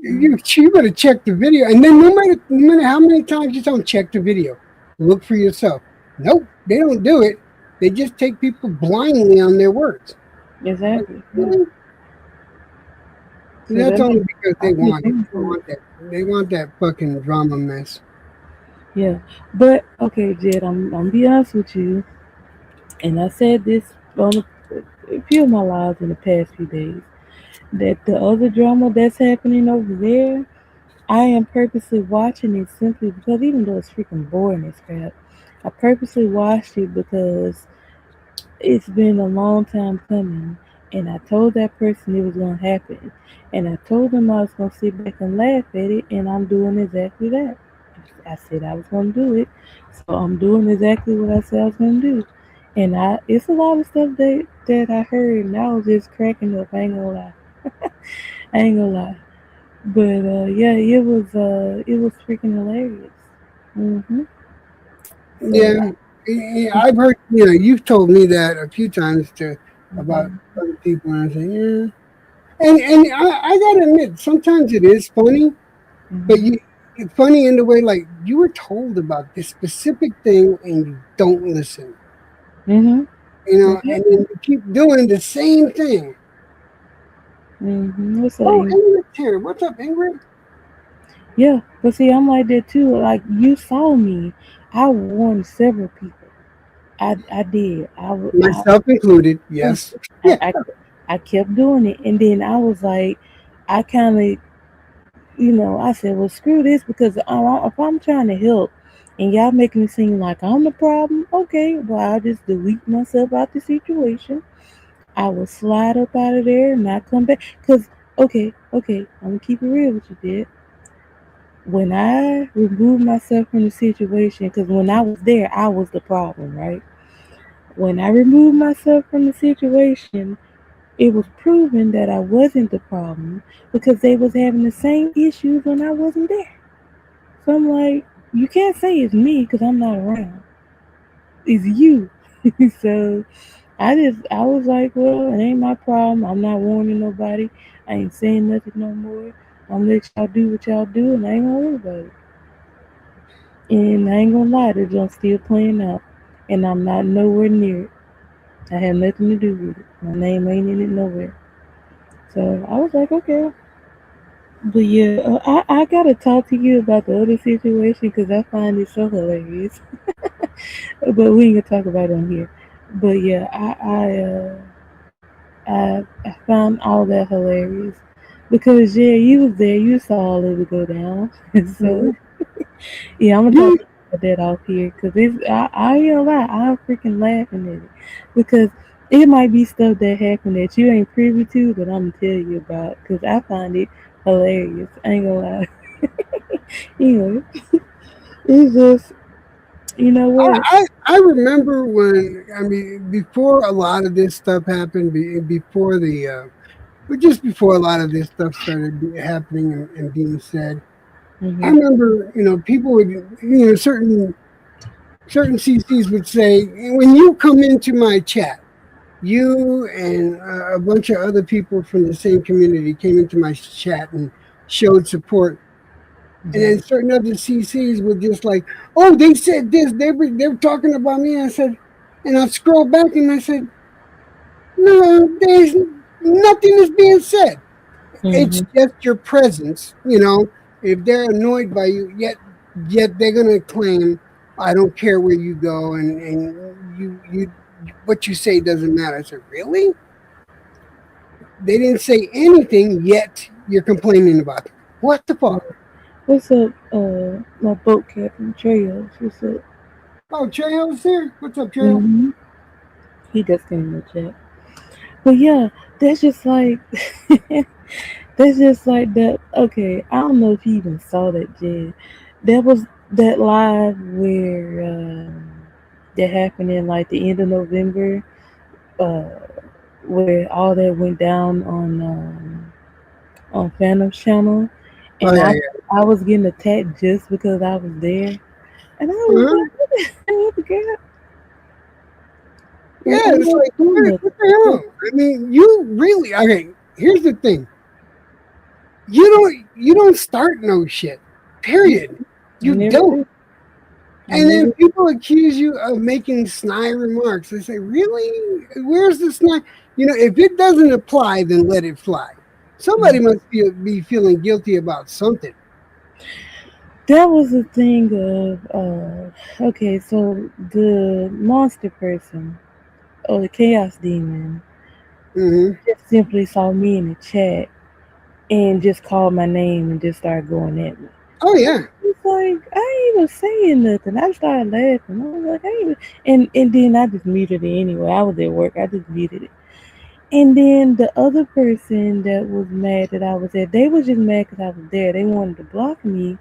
Mm-hmm. You better check the video. And then no matter how many times you tell them check the video, look for yourself. Nope, they don't do it. They just take people blindly on their words. Like, Exactly. Yeah. really? And So that's that only makes because I they be want it. going They for it. want that. They want that fucking drama mess. Yeah. But okay, Jed, I'm be honest with you, and I said this on a few of my lives in the past few days. That the other drama that's happening over there, I am purposely watching it simply because even though it's freaking boring as crap, I purposely watched it because it's been a long time coming, and I told that person it was gonna happen, and I told them I was gonna sit back and laugh at it, and I'm doing exactly that. I said I was gonna do it, so I'm doing exactly what I said I was gonna do. And it's a lot of stuff that I heard, and I was just cracking up. I ain't gonna lie. I ain't gonna lie. But yeah, it was freaking hilarious. Mhm. So. Yeah, I've heard. You've told me that a few times to about Mhm. other people, and I say, yeah. And I gotta admit, sometimes it is funny, but Mhm. it's funny in the way like you were told about this specific thing and you don't listen. Mhm. And then you keep doing the same thing. Mhm. What's up, Oh, Ingrid? Ingrid's here. What's up, Ingrid? Yeah, but see, I'm like that too. Like you saw me, I warned several people. I did. Myself included. Yes. I, Yeah. I, I kept doing it, and then I was like, I kind of, I said, well, screw this because if I'm trying to help, and y'all making it seem like I'm the problem, okay, well, I'll just delete myself out the situation. I will slide up out of there and not come back. Cause okay, I'm gonna keep it real with you, Dad. When I removed myself from the situation, because when I was there, I was the problem, right? When I removed myself from the situation, it was proven that I wasn't the problem because they was having the same issues when I wasn't there. So I'm like, you can't say it's me because I'm not around. It's you. So I was like, well, it ain't my problem. I'm not warning nobody. I ain't saying nothing no more. I'm gonna let y'all do what y'all do, and I ain't gonna worry about it. And I ain't gonna lie, the junk's still playing out, and I'm not nowhere near it. I have nothing to do with it. My name ain't in it nowhere. So I was like, okay. But yeah, I gotta talk to you about the other situation because I find it so hilarious. But we ain't gonna talk about it on here. But yeah, I found all that hilarious because yeah, you was there, you saw all of it go down. So Mhm. yeah, I'm gonna Yeah. talk about that off here because I ain't gonna lie, I'm freaking laughing at it because it might be stuff that happened that you ain't privy to, but I'm gonna tell you about because I find it hilarious. I ain't gonna lie. You know, it's just you know what. I remember when I mean before a lot of this stuff happened, before but just before a lot of this stuff started happening and being said. I Mhm. remember, people would, certain CCs would say, when you come into my chat, you and a bunch of other people from the same community came into my chat and showed support. And then Mhm. certain other CCs were just like, oh, they said this, they were talking about me. I said, and I scrolled back and I said, no, there's nothing is being said. It's Mhm. just your presence, if they're annoyed by you, yet they're gonna claim, I don't care where you go, and you what you say doesn't matter. I said, really? They didn't say anything, yet you're complaining about them. What the fuck? What's up, my boat captain Trails? What's up? Oh, Trejo's here. What's up, Trejo? Mhm. He just came in the chat. But yeah, that's just like that's just like that. Okay, I don't know if you even saw that, Jed. That was that live where that happened in like the end of November, uh, where all that went down on Phantom's channel, Oh and yeah, I was getting attacked just because I was there, and I yeah. was Uh-huh. like, what the girl? Yeah, I it's wasn't like, doing what the nothing. hell? I mean, you really okay, here's the thing. You don't start no shit. Mm, Period. I You never don't. do. I And then never. people accuse you of making snide remarks. They say, really? Where's the snide? If it doesn't apply, then let it fly. Somebody Mm. must be feeling guilty about something. That was the thing of okay, so the monster person or the chaos demon. Mm-hmm. just simply saw me in the chat and just called my name and just started going at me. Oh yeah. It's like I ain't even saying nothing. I started laughing. I was like, I ain't even, and then I just muted it anyway. I was at work. I just muted it. And then the other person that was mad that I was there, they was just mad because I was there. They wanted to block me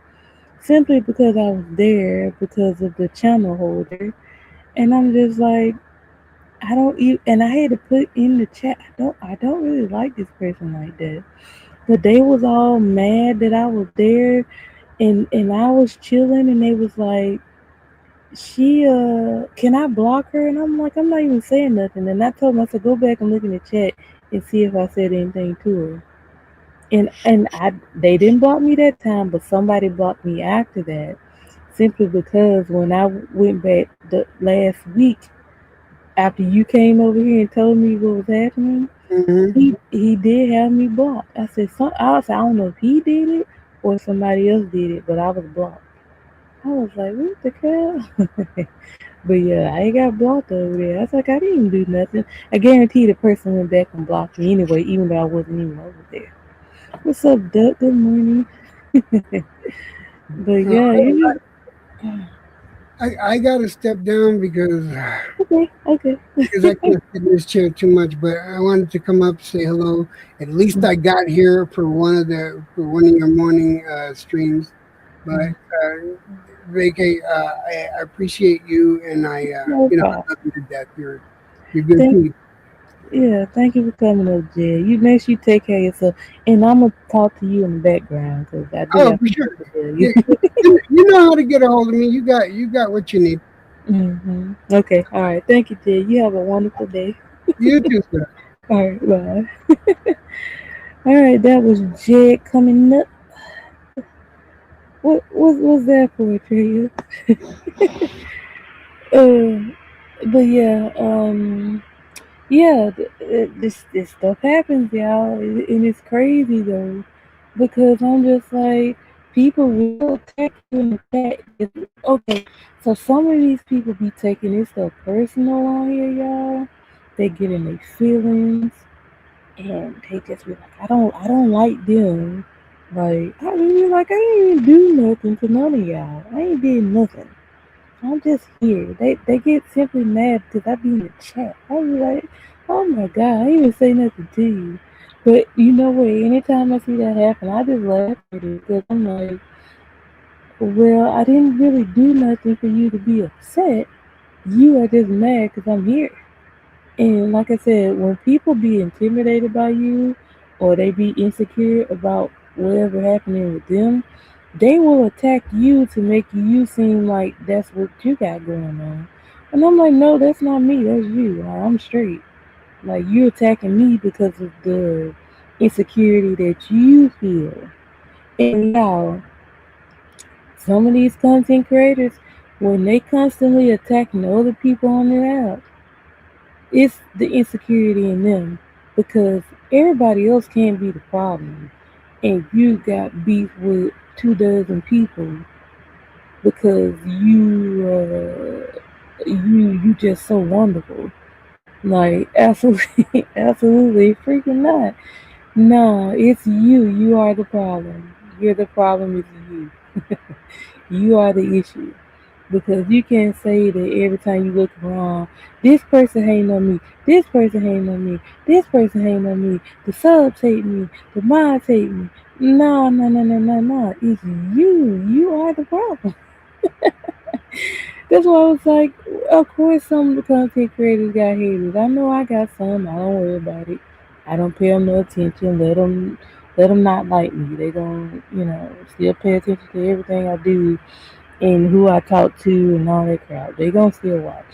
simply because I was there because of the channel holder. And I'm just like, I don't even, and I had to put in the chat. I don't really like this person like that. But they was all mad that I was there, and I was chilling, and they was like, she can I block her? And I'm like, I'm not even saying nothing. And I told them, I said, go back and look in the chat and see if I said anything to her. And I they didn't block me that time, but somebody blocked me after that, simply because when I went back the last week after you came over here and told me what was happening, Mm-hmm. he did have me blocked. I don't know if he did it or somebody else did it, but I was blocked. I was like, what the hell? But yeah, I got blocked over there. I was like, I didn't do nothing. I guarantee the person went back and blocked me anyway, even though I wasn't even over there. What's up, Duck? Good morning. But Uh, yeah, you I gotta step down okay, okay. because I can't sit in this chair too much. But I wanted to come up say hello. At least I got here for one of your morning streams. But Mhm. VK, I appreciate you, and No I problem. love you to death. You're good Thank too. Yeah, thank you for coming up, Jay. You make sure you take care of yourself, and I'm gonna talk to you in the background because I do Oh, got for some sure. stuff to tell you. Yeah, you know how to get a hold of me. You got what you need. Okay, all right. Thank you, Jay. You have a wonderful day. You too, sir. All right, bye. All right, that was Jed coming up. What was that for, Trey? Uh, but yeah, yeah, this stuff happens, y'all, and it's crazy though, because I'm just like, people will attack you in the chat. Okay, so some of these people be taking this stuff personal on here, y'all. They get in their feelings, and they just be like, I don't like them. Like, I mean, like, I ain't even do nothing to none of y'all. I ain't did nothing. I'm just here. They get simply mad because I be in the chat. I be like, oh my god, I ain't even say nothing to you. But you know what? Anytime I see that happen, I just laugh at it because I'm like, well, I didn't really do nothing for you to be upset. You are just mad because I'm here. And like I said, when people be intimidated by you or they be insecure about whatever happening with them, they will attack you to make you seem like that's what you got going on. And I'm like, no, that's not me. That's you. Like, I'm straight. Like, you attacking me because of the insecurity that you feel. And y'all, some of these content creators, when they constantly attacking other people on their app, it's the insecurity in them because everybody else can't be the problem. And you got beef with 2 dozen people because you just so wonderful. Like absolutely absolutely freaking not. No, it's you. You are the problem. You're the problem is you. You are the issue. Because you can't say that every time you look around, this person hating on me, this person hating on me, this person hating on me, the subs hate me, the mods hate me. No, no, no, no, no, no. It's you. You are the problem. That's why I was like, of course some of the content creators got haters. I know I got some. I don't worry about it. I don't pay them no attention. Let them not like me. They don't, still pay attention to everything I do and who I talk to and all that crap. They gonna still watch.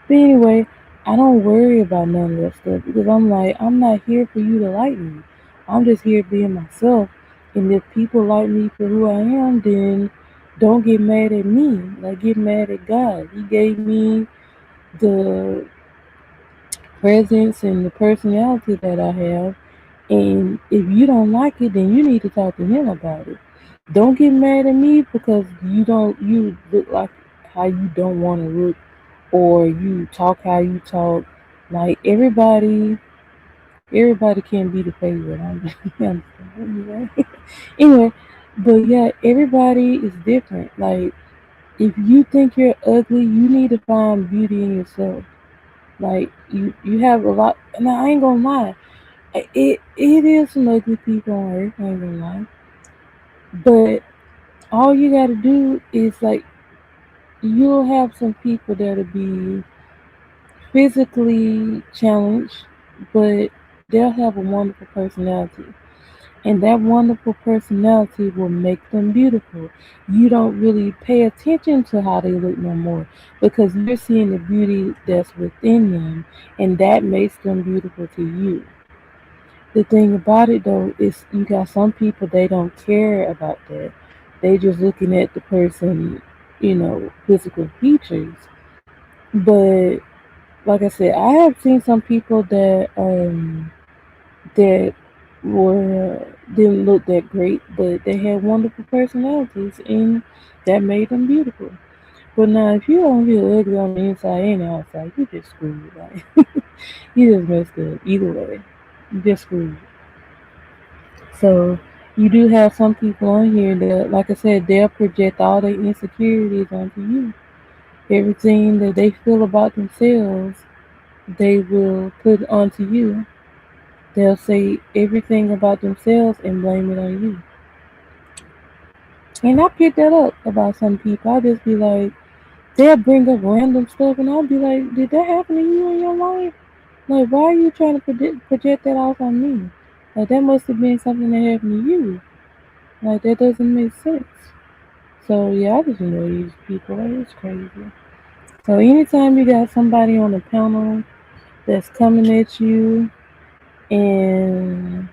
But anyway, I don't worry about none of that stuff because I'm like, I'm not here for you to like me. I'm just here being myself. And if people like me for who I am, then don't get mad at me. Like get mad at God. He gave me the presence and the personality that I have. And if you don't like it, then you need to talk to him about it. Don't get mad at me because you look like how you don't want to look or you talk how you talk. Like everybody Everybody can't be the favorite. Anyway. Anyway, but yeah, everybody is different. Like, if you think you're ugly, you need to find beauty in yourself. Like, you have a lot. And I ain't gonna lie, it is some ugly people on earth. I ain't gonna lie, but all you gotta do is like you'll have some people that'll be physically challenged, but they'll have a wonderful personality. And that wonderful personality will make them beautiful. You don't really pay attention to how they look no more because you're seeing the beauty that's within them, and that makes them beautiful to you. The thing about it though is you got some people they don't care about that. They just looking at the person, physical features. But like I said, I have seen some people that were didn't look that great, but they had wonderful personalities, and that made them beautiful. But now, if you don't feel ugly on the inside and the outside, you just screwed. Like you just messed up. Either way, you just screwed. So you do have some people on here that, like I said, they'll project all their insecurities onto you. Everything that they feel about themselves, they will put onto you. They'll say everything about themselves and blame it on you. And I pick that up about some people. I'll just be like, they'll bring up random stuff, and I'll be like, did that happen to you in your life? Like, why are you trying to project that off on me? Like, that must have been something that happened to you. Like, that doesn't make sense. So, yeah, I just know these people. Like, it's crazy. So, anytime you got somebody on the panel that's coming at you and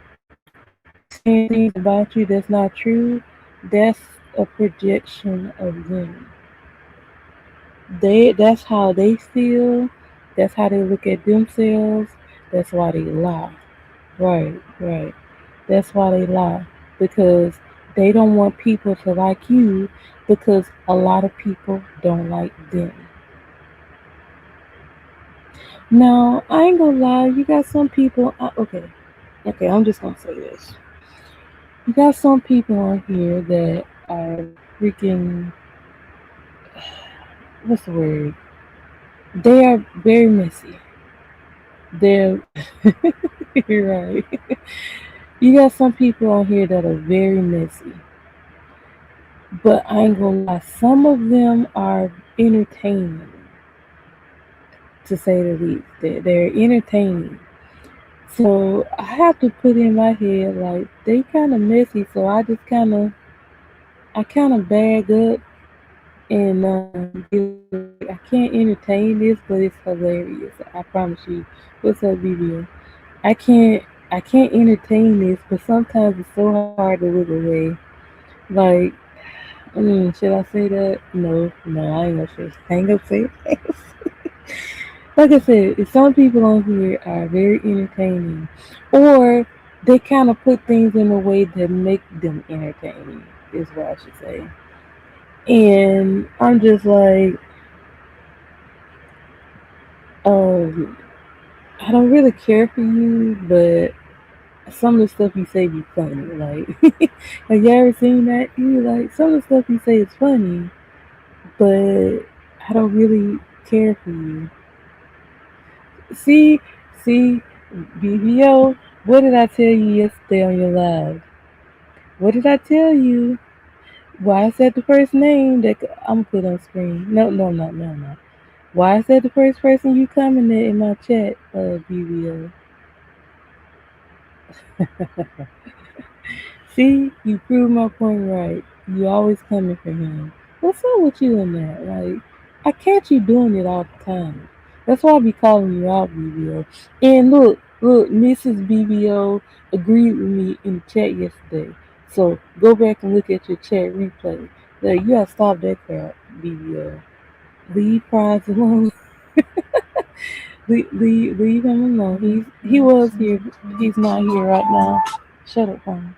saying things about you that's not true, that's a projection of them. That's how they feel, that's how they look at themselves, that's why they lie. Right, right. That's why they lie. Because they don't want people to like you because a lot of people don't like them. Now, I ain't gonna lie, you got some people okay, I'm just gonna say this. You got some people on here that are freaking what's the word? They are very messy. They're you're right. You got some people on here that are very messy. But I ain't gonna lie, some of them are entertaining, to say the least. They're entertaining. So I have to put in my head like they kind of messy. So I kind of bag up and be like, I can't entertain this, but it's hilarious. I promise you. What's up, BBO? I can't entertain this, but sometimes it's so hard to look away. Like, should I say that? No, I ain't gonna say. I ain't gonna say it. Like I said, some people on here are very entertaining, or they kind of put things in a way that make them entertaining. Is what I should say. And I'm just like, um, I don't really care for you, but some of the stuff you say be funny. Like, have you ever seen that? You like some of the stuff you say is funny, but I don't really care for you. See, see, BBO, what did I tell you yesterday on your live? What did I tell you? Why I said the first name that I'm gonna put on screen? No, no, no, no, no. Why I said the first person you commented in my chat, BBO? See, you proved my point right. You always coming for him. What's up with you in that? Like, I catch you doing it all the time. That's why I be calling you out, BBO. And look, Mrs. BBO agreed with me in the chat yesterday. So go back and look at your chat replay. Like, you gotta stop that crap, BBO. Leave Prize alone. Leave him alone. He was here. He's not here right now. Shut up, phone.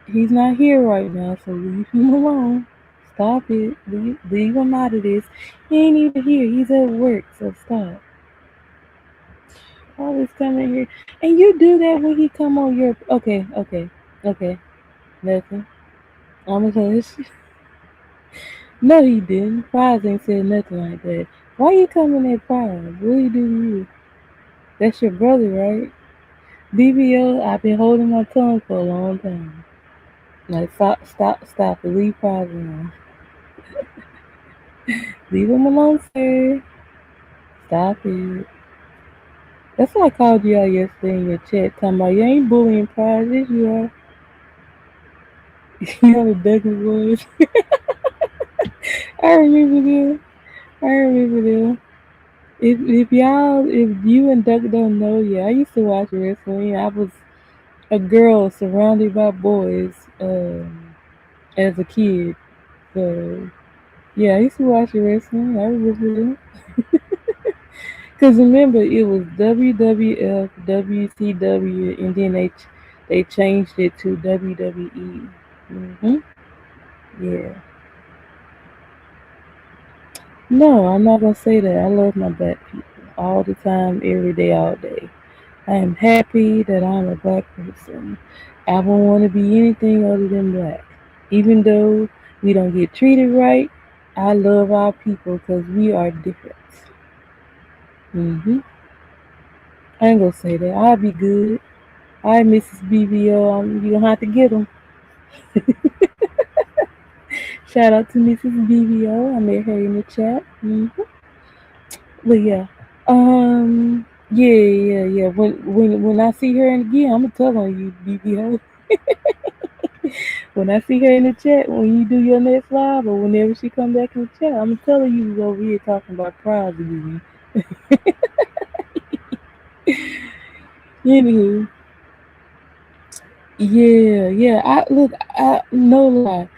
He's not here right now, so leave him alone. Stop it. Leave him out of this. He ain't even here. He's at work, so stop. Always coming here. And you do that when he come on your okay. Nothing. I'm a hush. No, he didn't. Prize ain't said nothing like that. Why you coming at Prize? What he do to you? That's your brother, right? BBO, I've been holding my tongue for a long time. Like, stop it. Leave Prize alone. Leave him alone, sir. Stop it. That's why I called you out yesterday in your chat, talking about you ain't bullying Prize. Yes, you are. You know the Douglas voice. I remember them. I remember them. If you and Doug don't know, yeah, I used to watch wrestling. I was a girl surrounded by boys as a kid. So yeah, I used to watch wrestling. I remember them. Cause remember it was WWF, WCW, and then they changed it to WWE. Yeah. No, I'm not gonna say that. I love my black people all the time, every day, all day. I am happy that I'm a black person. I don't want to be anything other than black. Even though we don't get treated right, I love our people because we are different. I ain't gonna say that. I'll be good. All right, Mrs. BBO, you gonna have to get them. Shout out to Mrs. BBO. I met her in the chat. But yeah, yeah. When I see her again, I'm gonna tell on you, BBO. When I see her in the chat, when you do your next live, or whenever she come back in the chat, I'm gonna tell her you was over here talking about prize again. Anywho, yeah. I no lie.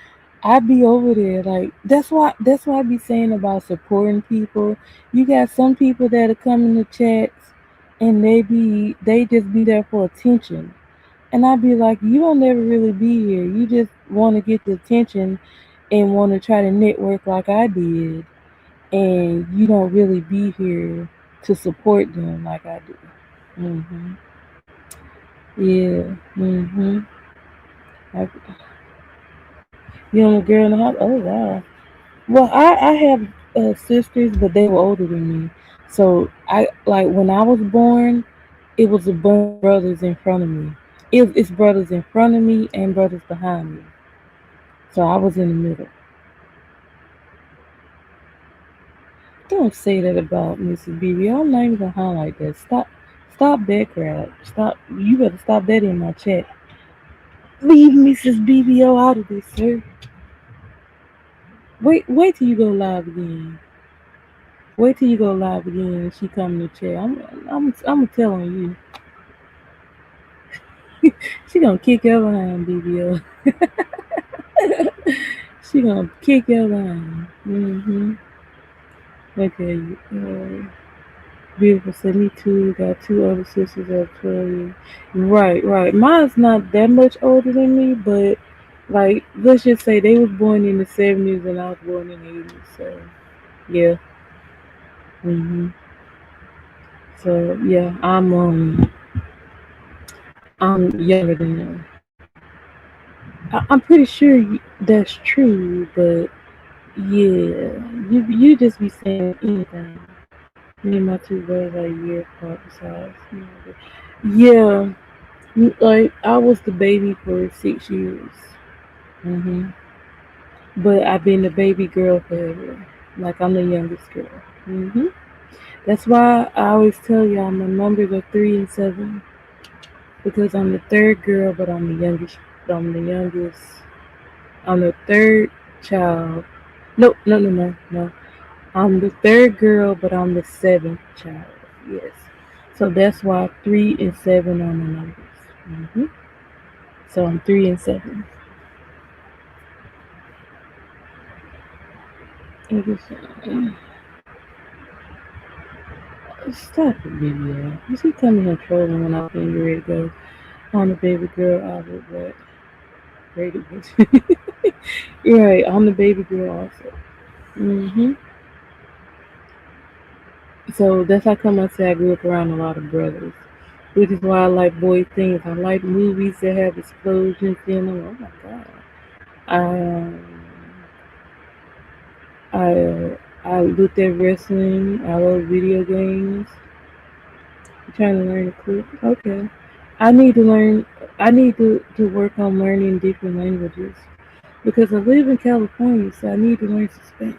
I be over there like that's why I be saying about supporting people. You got some people that are coming to chats and they just be there for attention. And I'd be like, you don't never really be here. You just want to get the attention and want to try to network like I did. And you don't really be here to support them like I do. hmm Yeah. I, you know, a girl in the house. Oh wow. Well, I have sisters, but they were older than me. So I like when I was born, it was a bunch of brothers in front of me. It's brothers in front of me and brothers behind me. So I was in the middle. Don't say that about Mrs. BB. I'm not even gonna highlight that. Stop that crap. Stop. You better stop that in my chat. Leave Mrs. BBO out of this, sir. Wait till you go live again. Wait till you go live again and she come in the chat. I'm telling you, she gonna kick your behind, BBO. She gonna kick your behind. Okay. Beautiful said me too. Got two older sisters of 12 years. Right. Mine's not that much older than me, but like let's just say they was born in the 70s and I was born in the 80s. So yeah. hmm So yeah, I'm younger than them. I'm pretty sure that's true, but yeah, you just be saying anything. Me and my two brothers are a year apart besides. Yeah, like I was the baby for 6 years. hmm But I've been the baby girl forever. Like I'm the youngest girl. That's why I always tell y'all my numbers are 3 and 7 because I'm the third girl, but I'm the youngest. I'm the youngest. I'm the third child. No. I'm the third girl, but I'm the seventh child. Yes. So that's why 3 and 7 are my numbers. So I'm 3 and 7. Stop it, Vivian. You see, coming here trolling when I think you're ready to go on the baby girl outfit, but ready to Right, I'm the baby girl also. hmm So that's how come I say I grew up around a lot of brothers, which is why I like boy things. I like movies that have explosions in them. Oh my god! I I looked at wrestling. I love video games. I'm trying to learn to cook. Okay, I need to learn. I need to work on learning different languages because I live in California, so I need to learn some Spanish.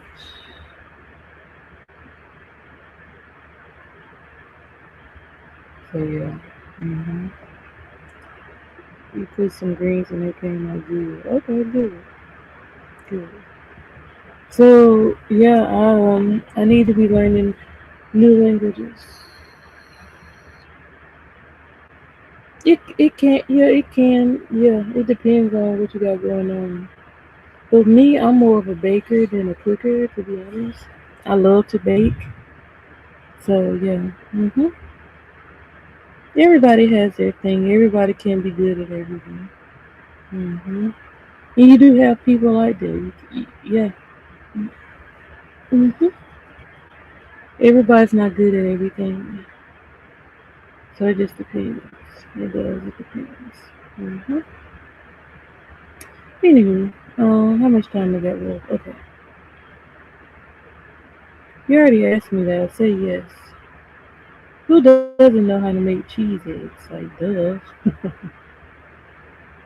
So yeah. hmm You put some greens and it came out good. Okay, good, good. So yeah, I need to be learning new languages. It can yeah it depends on what you got going on. But me, I'm more of a baker than a cooker, to be honest. I love to bake, so yeah. Everybody has their thing. Everybody can be good at everything. And you do have people like that. Yeah. hmm Everybody's not good at everything, so it just depends. It does. It depends. hmm Anywho, how much time we got left? Okay, you already asked me that. Say yes. Who doesn't know how to make cheese eggs? Like, duh.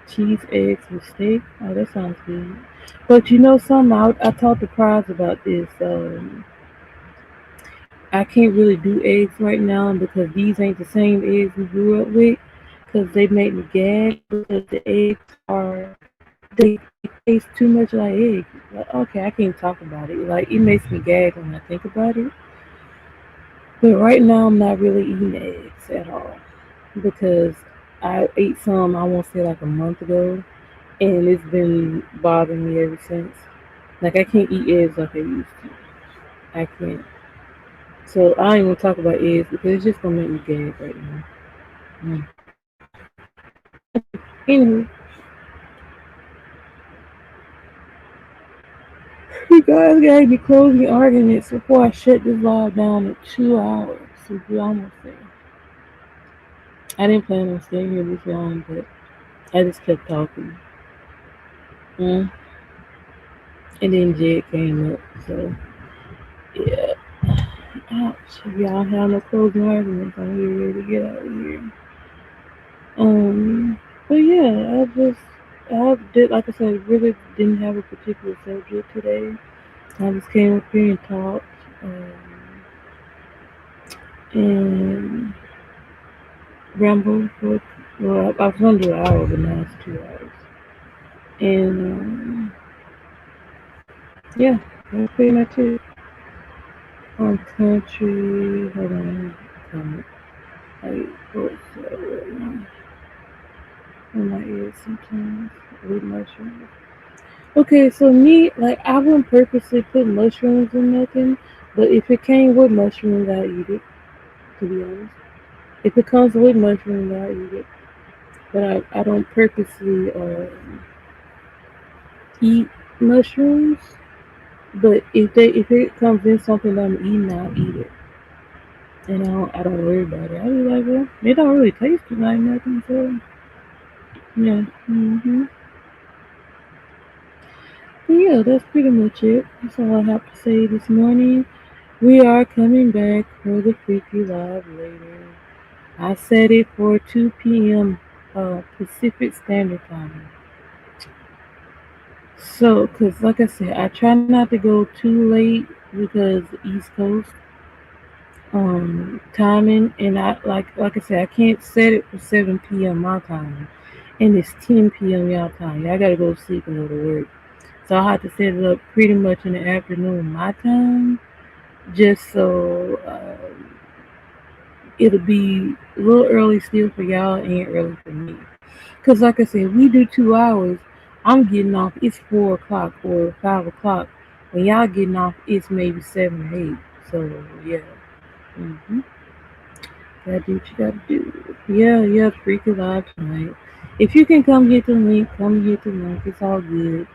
Cheese eggs with steak? Oh, that sounds good. But you know something? I talked to Prize about this. I can't really do eggs right now because these ain't the same eggs we grew up with. Because they make me gag because the eggs are they taste too much like eggs. Like, okay, I can't talk about it. Like it makes me gag when I think about it. But right now, I'm not really eating eggs at all because I ate some. I won't say like a month ago, and it's been bothering me ever since. Like I can't eat eggs like I used to. I can't. So I ain't gonna talk about eggs because it's just gonna make me gag right now. Mm. Anywho, you guys got any closing arguments before I shut this live down at 2 hours. So we almost there. I didn't plan on staying here this long, but I just kept talking. Mm. And then Jed came up, so yeah. Ouch. If y'all have no closing arguments, I'm here ready to get out of here. But yeah, I did, like I said, really didn't have a particular subject today. I just came up here and talked, um, and rambled for, well, I was going to do an hour, but now it's 2 hours. And, yeah, that's pretty much it. On country, hold on, comment. I what's that right now? In my ears sometimes with mushrooms. Okay, so me, like, I wouldn't purposely put mushrooms in nothing, but if it came with mushrooms, I eat it, to be honest. If it comes with mushrooms, I eat it. But I don't purposely eat mushrooms. But if it comes in something that I'm eating, I'll eat it. And I don't worry about it. I be like, well, it don't really taste like nothing, so yeah. But yeah, that's pretty much it. That's all I have to say this morning. We are coming back for the Freaky Live later. I set it for 2 p.m. Pacific Standard Time. So, cause like I said, I try not to go too late because East Coast timing, and like I said, I can't set it for 7 p.m. my time, and it's 10 p.m. y'all time. Y'all gotta go to sleep and go to work. So I have to set it up pretty much in the afternoon my time, just so it'll be a little early still for y'all and early for me. Cause like I said, we do 2 hours. I'm getting off. It's 4 o'clock or 5 o'clock. When y'all getting off, it's maybe 7 or 8. So yeah, hmm gotta do what you gotta do. Yeah, yeah, freaky live tonight. If you can come get the link, come get the link. It's all good.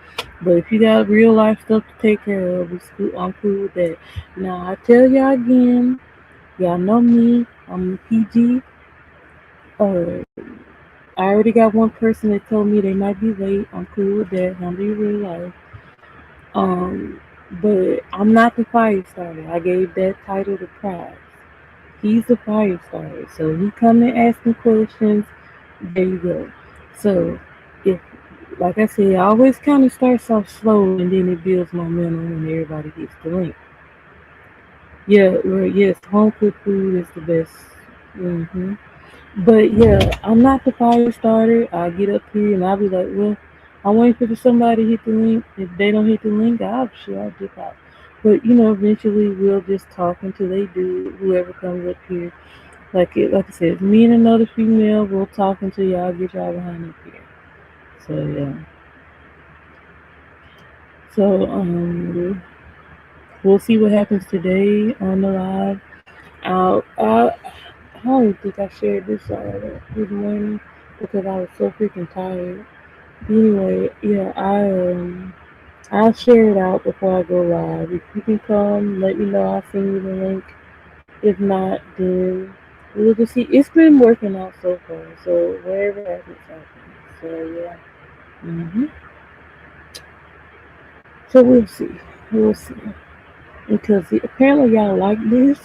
But if you got real life stuff to take care of, it's cool. I'm cool with that. Now I tell y'all again. Y'all know me. I'm PG. I already got one person that told me they might be late. I'm cool with that. Handle your real life. Um, but I'm not the fire starter. I gave that title to Prize. He's the fire starter. So he come and ask me questions. There you go. So if, like I said, I always kind of starts off slow and then it builds momentum when everybody gets the link. Yeah, well, yes, home cooked food is the best. But yeah, I'm not the fire starter. I get up here and I'll be like, well, I'm waiting for somebody to hit the link. If they don't hit the link, I'll dip out. But eventually we'll just talk until they do. Whoever comes up here, like I said, me and another female, we'll talk until y'all get y'all behind up here. So yeah, so we'll see what happens today on the live. I don't think I shared this morning because I was so freaking tired. Anyway, yeah, I'll share it out before I go live. If you can come, let me know. I'll send you the link. If not, then we'll just see. It's been working out so far, so wherever happens, happens. So yeah, hmm so we'll see. We'll see. Because apparently y'all like this,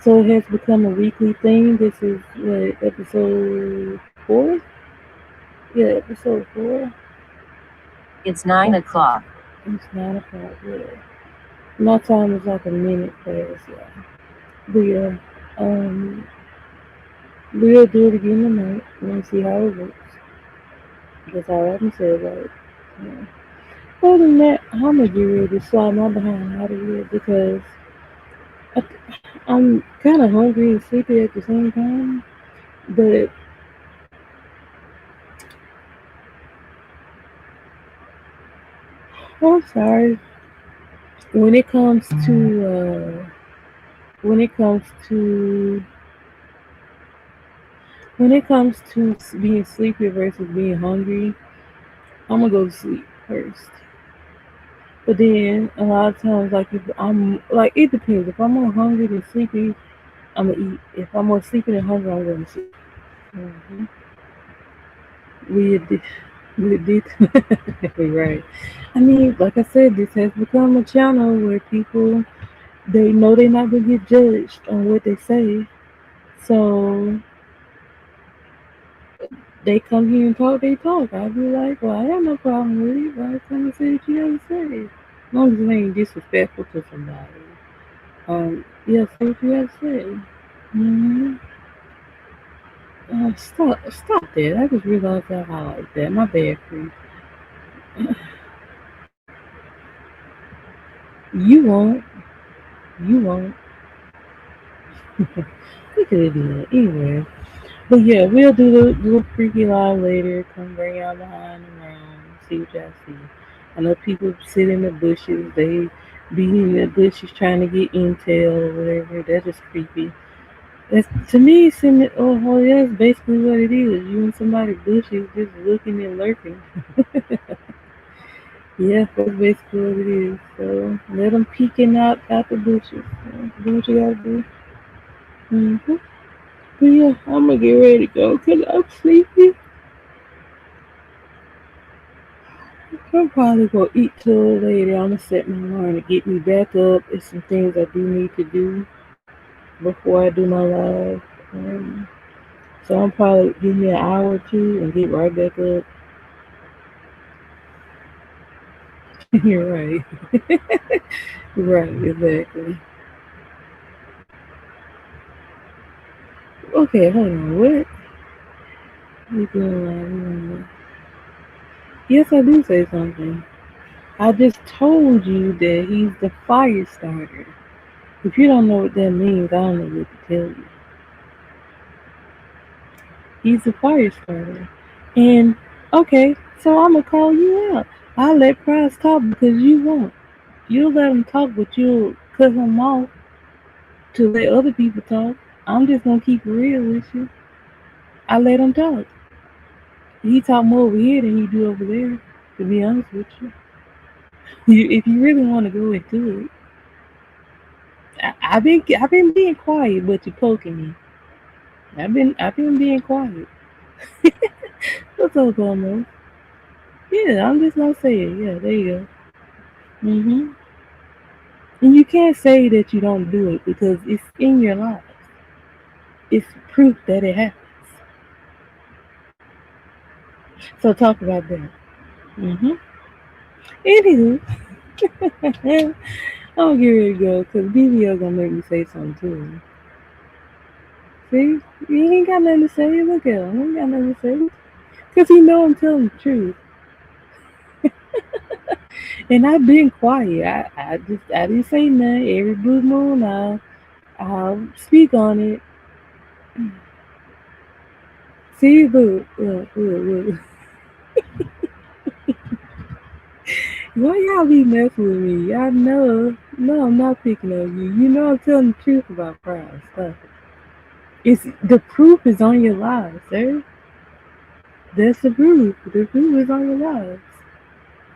so it has become a weekly thing. This is what, episode 4. Yeah, episode 4. It's 9 o'clock. It's 9 o'clock. Yeah. My time is like a minute past, yeah. But yeah, um, we'll do it again tonight and see how it works. That's all I can say about it. Yeah. Other than that, I'm gonna get ready to slide my behind out of here because I, I'm kind of hungry and sleepy at the same time. But I'm sorry. When it comes to when it comes to when it comes to being sleepy versus being hungry, I'm gonna go to sleep first. But then a lot of times, like if I'm like, it depends. If I'm more hungry than sleepy, I'm gonna eat. If I'm more sleepy than hungry, I'm gonna sleep. hmm We did, we did. Right. I mean, like I said, this has become a channel where people, they know they're not gonna get judged on what they say, so they come here and talk. They talk. I'll be like, well, I have no problem with it. Why come and say what you gotta say? As long as it ain't disrespectful to somebody. Yeah, say what you have to say. Mm-hmm. Stop that. I just realized I highlight that. My bad, Chris. You won't. You won't. We could do that. Anyway. But yeah, we'll do a freaky live later. Come bring y'all behind around. See what y'all see. I know people sit in the bushes. They be in the bushes trying to get intel or whatever. That's just creepy. That's, to me, yeah, that's basically what it is. You in somebody's bushes just looking and lurking. Yeah, that's basically what it is. So let them peeking out the bushes. So, do what you gotta do. Mm-hmm. But yeah, I'm gonna get ready to go because I'm sleepy. I'm probably gonna eat till later. I'm gonna set my alarm to get me back up. There's some things I do need to do before I do my live. Um, so I'm probably give me an hour or two and get right back up. You're right. Right, exactly. Okay, hold on. What? You doing live? Yes, I do say something. I just told you that he's the fire starter. If you don't know what that means, I don't know what to tell you. He's a fire starter. And okay, so I'm gonna call you out. I'll let Price talk because you won't. You'll let him talk, but you'll cut him off to let other people talk. I'm just gonna keep it real with you. I let him talk. He talk more over here than he do over there. To be honest with you, if you really want to go into it, I've been being quiet, but you're poking me. I've been being quiet. What's up, Homo? Yeah, I'm just gonna say it. Yeah, there you go. Mhm. And you can't say that you don't do it because it's in your life. It's proof that it happens. So talk about that. Mhm. Anywho, I'm get ready to go because BBO gonna make me say something too. See, he ain't got nothing to say. Look at him. He ain't got nothing to say because he know I'm telling the truth. And I've been quiet. I didn't say nothing. Every blue moon, I'll speak on it. See, look. Why y'all be messing with me? Y'all know, no, I'm not picking on you. You know I'm telling the truth about pride stuff. It's the proof is on your lives, sir. That's the proof. The proof is on your lives.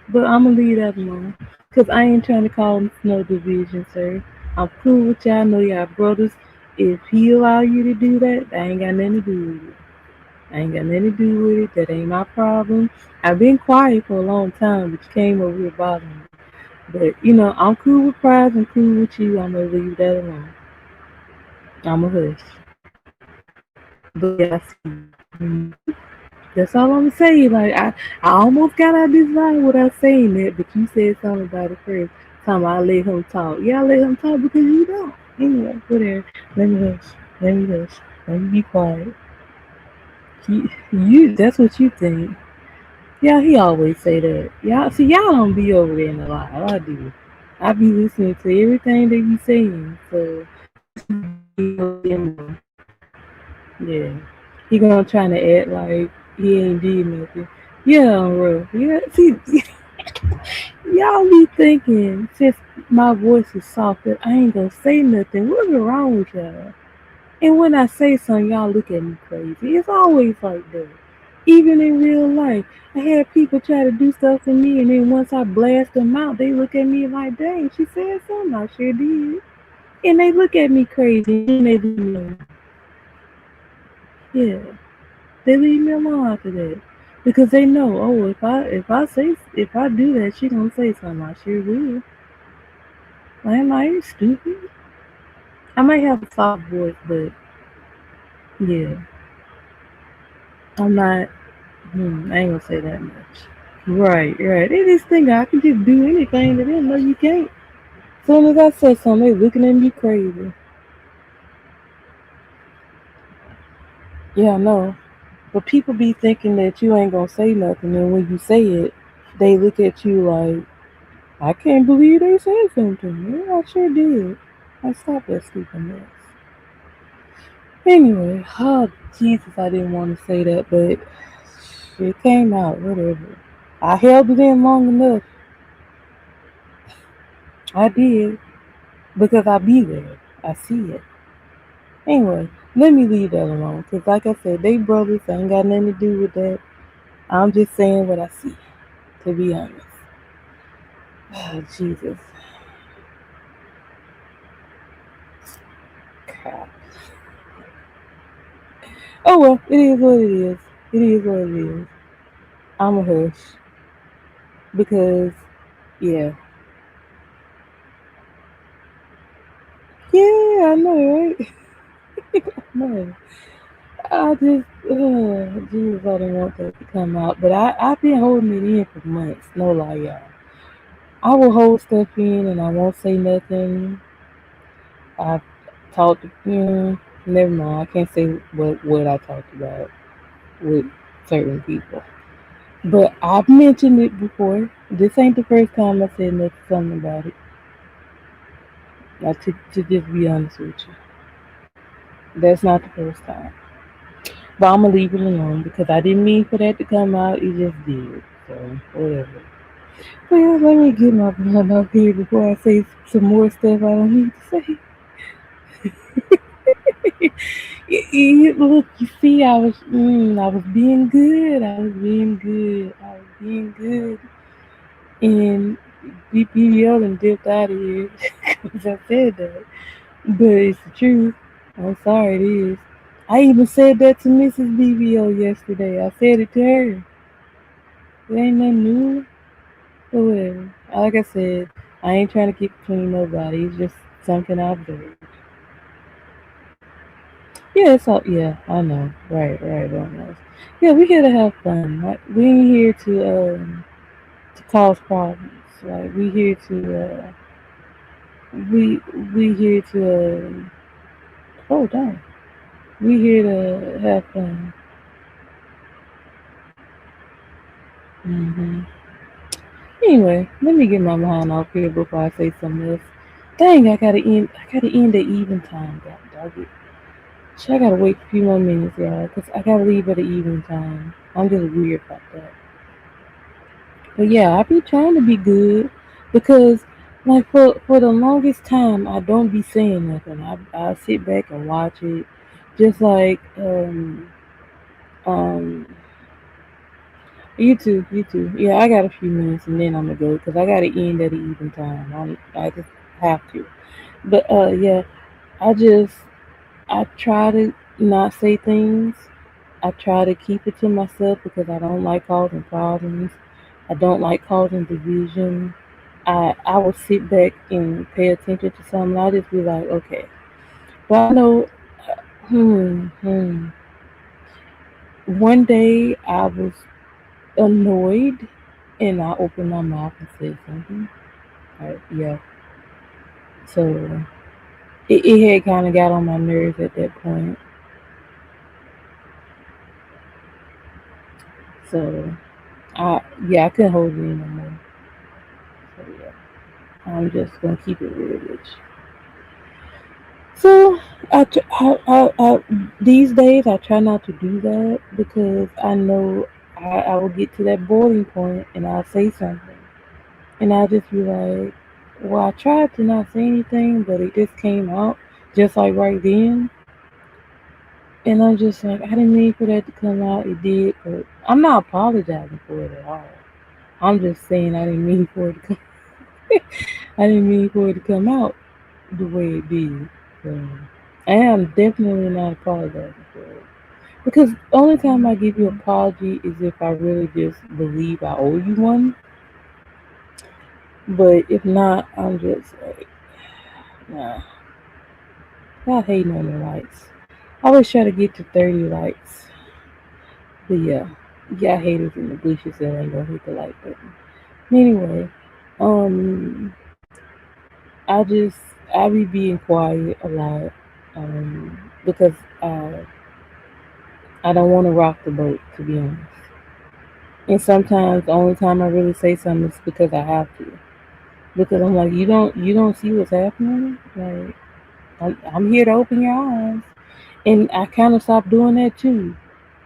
But I'm gonna leave that alone. Cause I ain't trying to cause no division, sir. I'm cool with y'all. I know y'all brothers. If he allow you to do that, I ain't got nothing to do with it. I ain't got nothing to do with it. That ain't my problem. I've been quiet for a long time, but you came over here bothering me. But I'm cool with Prize. I'm cool with you. I'm gonna leave that alone. I'm a hush. But yeah, I see. Mhm. That's all I'm gonna say. Like I almost got out this line without saying that, but you said something about it first. Time I let him talk. Yeah, I let him talk because you don't. Anyway, whatever. Let me hush. Let me hush. Let me be quiet. That's what you think. Yeah, he always say that. Y'all see, y'all don't be over there in the live. I do. I be listening to everything they be saying. So yeah, he gonna try to act like he ain't did nothing. Yeah, bro. Yeah, see, y'all be thinking since my voice is soft that I ain't gonna say nothing. What's wrong with y'all? And when I say something, y'all look at me crazy. It's always like that. Even in real life, I had people try to do stuff to me, and then once I blast them out, they look at me like, "Dang, she said something." I sure did. And they look at me crazy, and they leave me alone. Yeah, they leave me alone after that because they know, oh, if I do that, she gonna say something. I sure will. I ain't stupid. I might have a soft voice, but yeah, I'm not. I ain't gonna say that much. Right. They just think I can just do anything to them. No, you can't. As soon as I say something, they looking at me crazy. Yeah, I know. But people be thinking that you ain't gonna say nothing, and when you say it, they look at you like, I can't believe they said something. Yeah, I sure did. I stopped that stupid mess. Anyway, oh Jesus, I didn't want to say that, but it came out. Whatever. I held it in long enough. I did because I be there. I see it. Anyway, let me leave that alone. Because, like I said, they brothers. I ain't got nothing to do with that. I'm just saying what I see, to be honest. Oh, Jesus. Crap. Oh, well, it is what it is. It is what it is. I'm a hush. Because, yeah. Yeah, I know, right? No. I just, Jesus, I didn't want that to come out. But I've been holding it in for months. No lie, y'all. I will hold stuff in and I won't say nothing. I talked, never mind. I can't say what I talked about with certain people. But I've mentioned it before. This ain't the first time I said something about it. To just be honest with you. That's not the first time. But I'm gonna leave it alone because I didn't mean for that to come out. It just did. So whatever. Well, let me get my blood up here before I say some more stuff I don't need to say. Look, you see, I was being good. I was being good. I was being good. And BBL and dipped out of here. because I said that. But it's the truth. I'm sorry, it is. I even said that to Mrs. BBO yesterday. I said it to her. It ain't nothing new or whatever. Like I said, I ain't trying to get between nobody. It's just something I observed. Yeah, it's all. Yeah, I know. Right, almost. Yeah, we here to have fun. Right? We ain't here to cause problems. Like we we here to oh dang. We here to have fun. hmm Anyway, let me get my mind off here before I say something else. Dang, I gotta end. I gotta end at even time. God dog it. Shit, I gotta wait a few more minutes, y'all, cause I gotta leave at the evening time. I'm just weird about that. But yeah, I be trying to be good because, like, for the longest time, I don't be saying nothing. I sit back and watch it, just like um you too. Yeah, I got a few minutes and then I'm gonna go because I gotta end at an even time. I just have to. But yeah, I just I try to not say things. I try to keep it to myself because I don't like causing problems. I don't like causing division. I will sit back and pay attention to something. I'll just be like, okay. But I know, hmm, hmm. One day I was annoyed and I opened my mouth and said something. Yeah. So it had kind of got on my nerves at that point. So I couldn't hold it in no more. So yeah, I'm just gonna keep it real with you. So these days I try not to do that because I know I will get to that boiling point and I'll say something and I'll just be like, well, I tried to not say anything, but it just came out just like right then, and I'm just like, I didn't mean for that to come out. It did, but I'm not apologizing for it at all. I'm just saying I didn't mean for it to come. I didn't mean for it to come out the way it did. So I am definitely not apologizing for it. Because the only time I give you an apology is if I really just believe I owe you one. But if not, I'm just like, nah. Y'all hating on the likes. I always try to get to 30 likes. But yeah, y'all haters in the bushes that ain't gonna hit the like button. Anyway, um, I just, I be being quiet a lot. Because I don't want to rock the boat, to be honest. And sometimes the only time I really say something is because I have to. Because I'm like, you don't see what's happening. Like, I'm here to open your eyes, and I kind of stopped doing that too.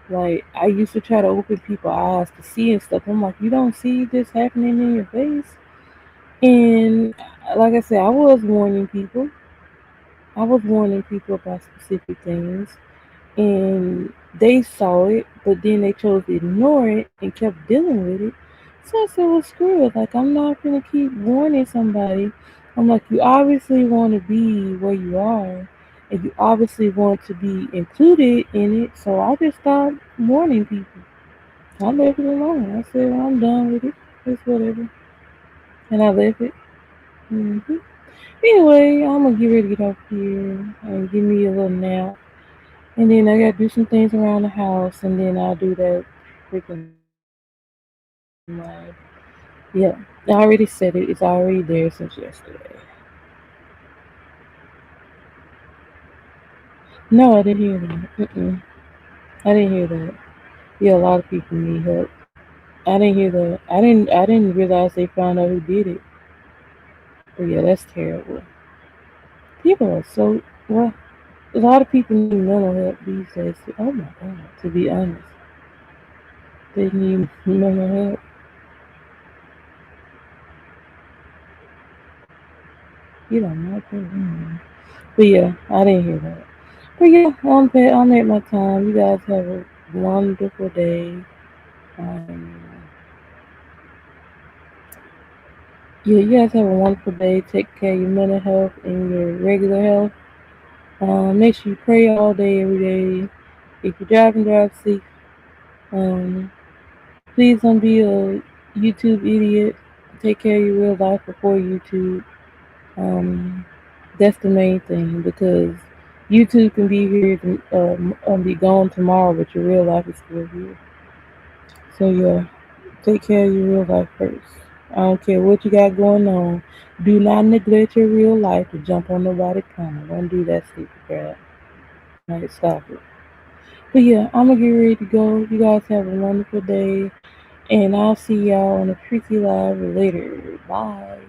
Like, I used to try to open people's eyes to see and stuff. I'm like, you don't see this happening in your face. And like I said, I was warning people. I was warning people about specific things, and they saw it, but then they chose to ignore it and kept dealing with it. So I said, well, screw it. Like, I'm not going to keep warning somebody. I'm like, you obviously want to be where you are, and you obviously want to be included in it. So I just stopped warning people. I left it alone. I said, well, I'm done with it. It's whatever. And I left it. hmm Anyway, I'm going to get ready to get off here and give me a little nap. And then I gotta do some things around the house, and then I'll do that freaking live. Yeah, I already said it. It's already there since yesterday. No, I didn't hear that. I didn't hear that. Yeah, a lot of people need help. I didn't hear that. I didn't realize they found out who did it. But yeah, that's terrible. People are so well. A lot of people need mental help these days. Oh my god. To be honest, they need mental help. You don't know. But yeah, I didn't hear that. But yeah, I'm at my time. You guys have a wonderful day. Um, Yeah, you guys have a wonderful day. Take care of your mental health and your regular health. Make sure you pray all day, every day. If you're driving, drive safe. Um, please don't be a YouTube idiot. Take care of your real life before YouTube. Um, that's the main thing because YouTube can be here and be gone tomorrow, but your real life is still here. So yeah, take care of your real life first. I don't care what you got going on. Do not neglect your real life to jump on nobody's comment. Don't do that stupid crap. Alright, stop it. But yeah, I'm gonna get ready to go. You guys have a wonderful day, and I'll see y'all on the Freaky Live later. Bye.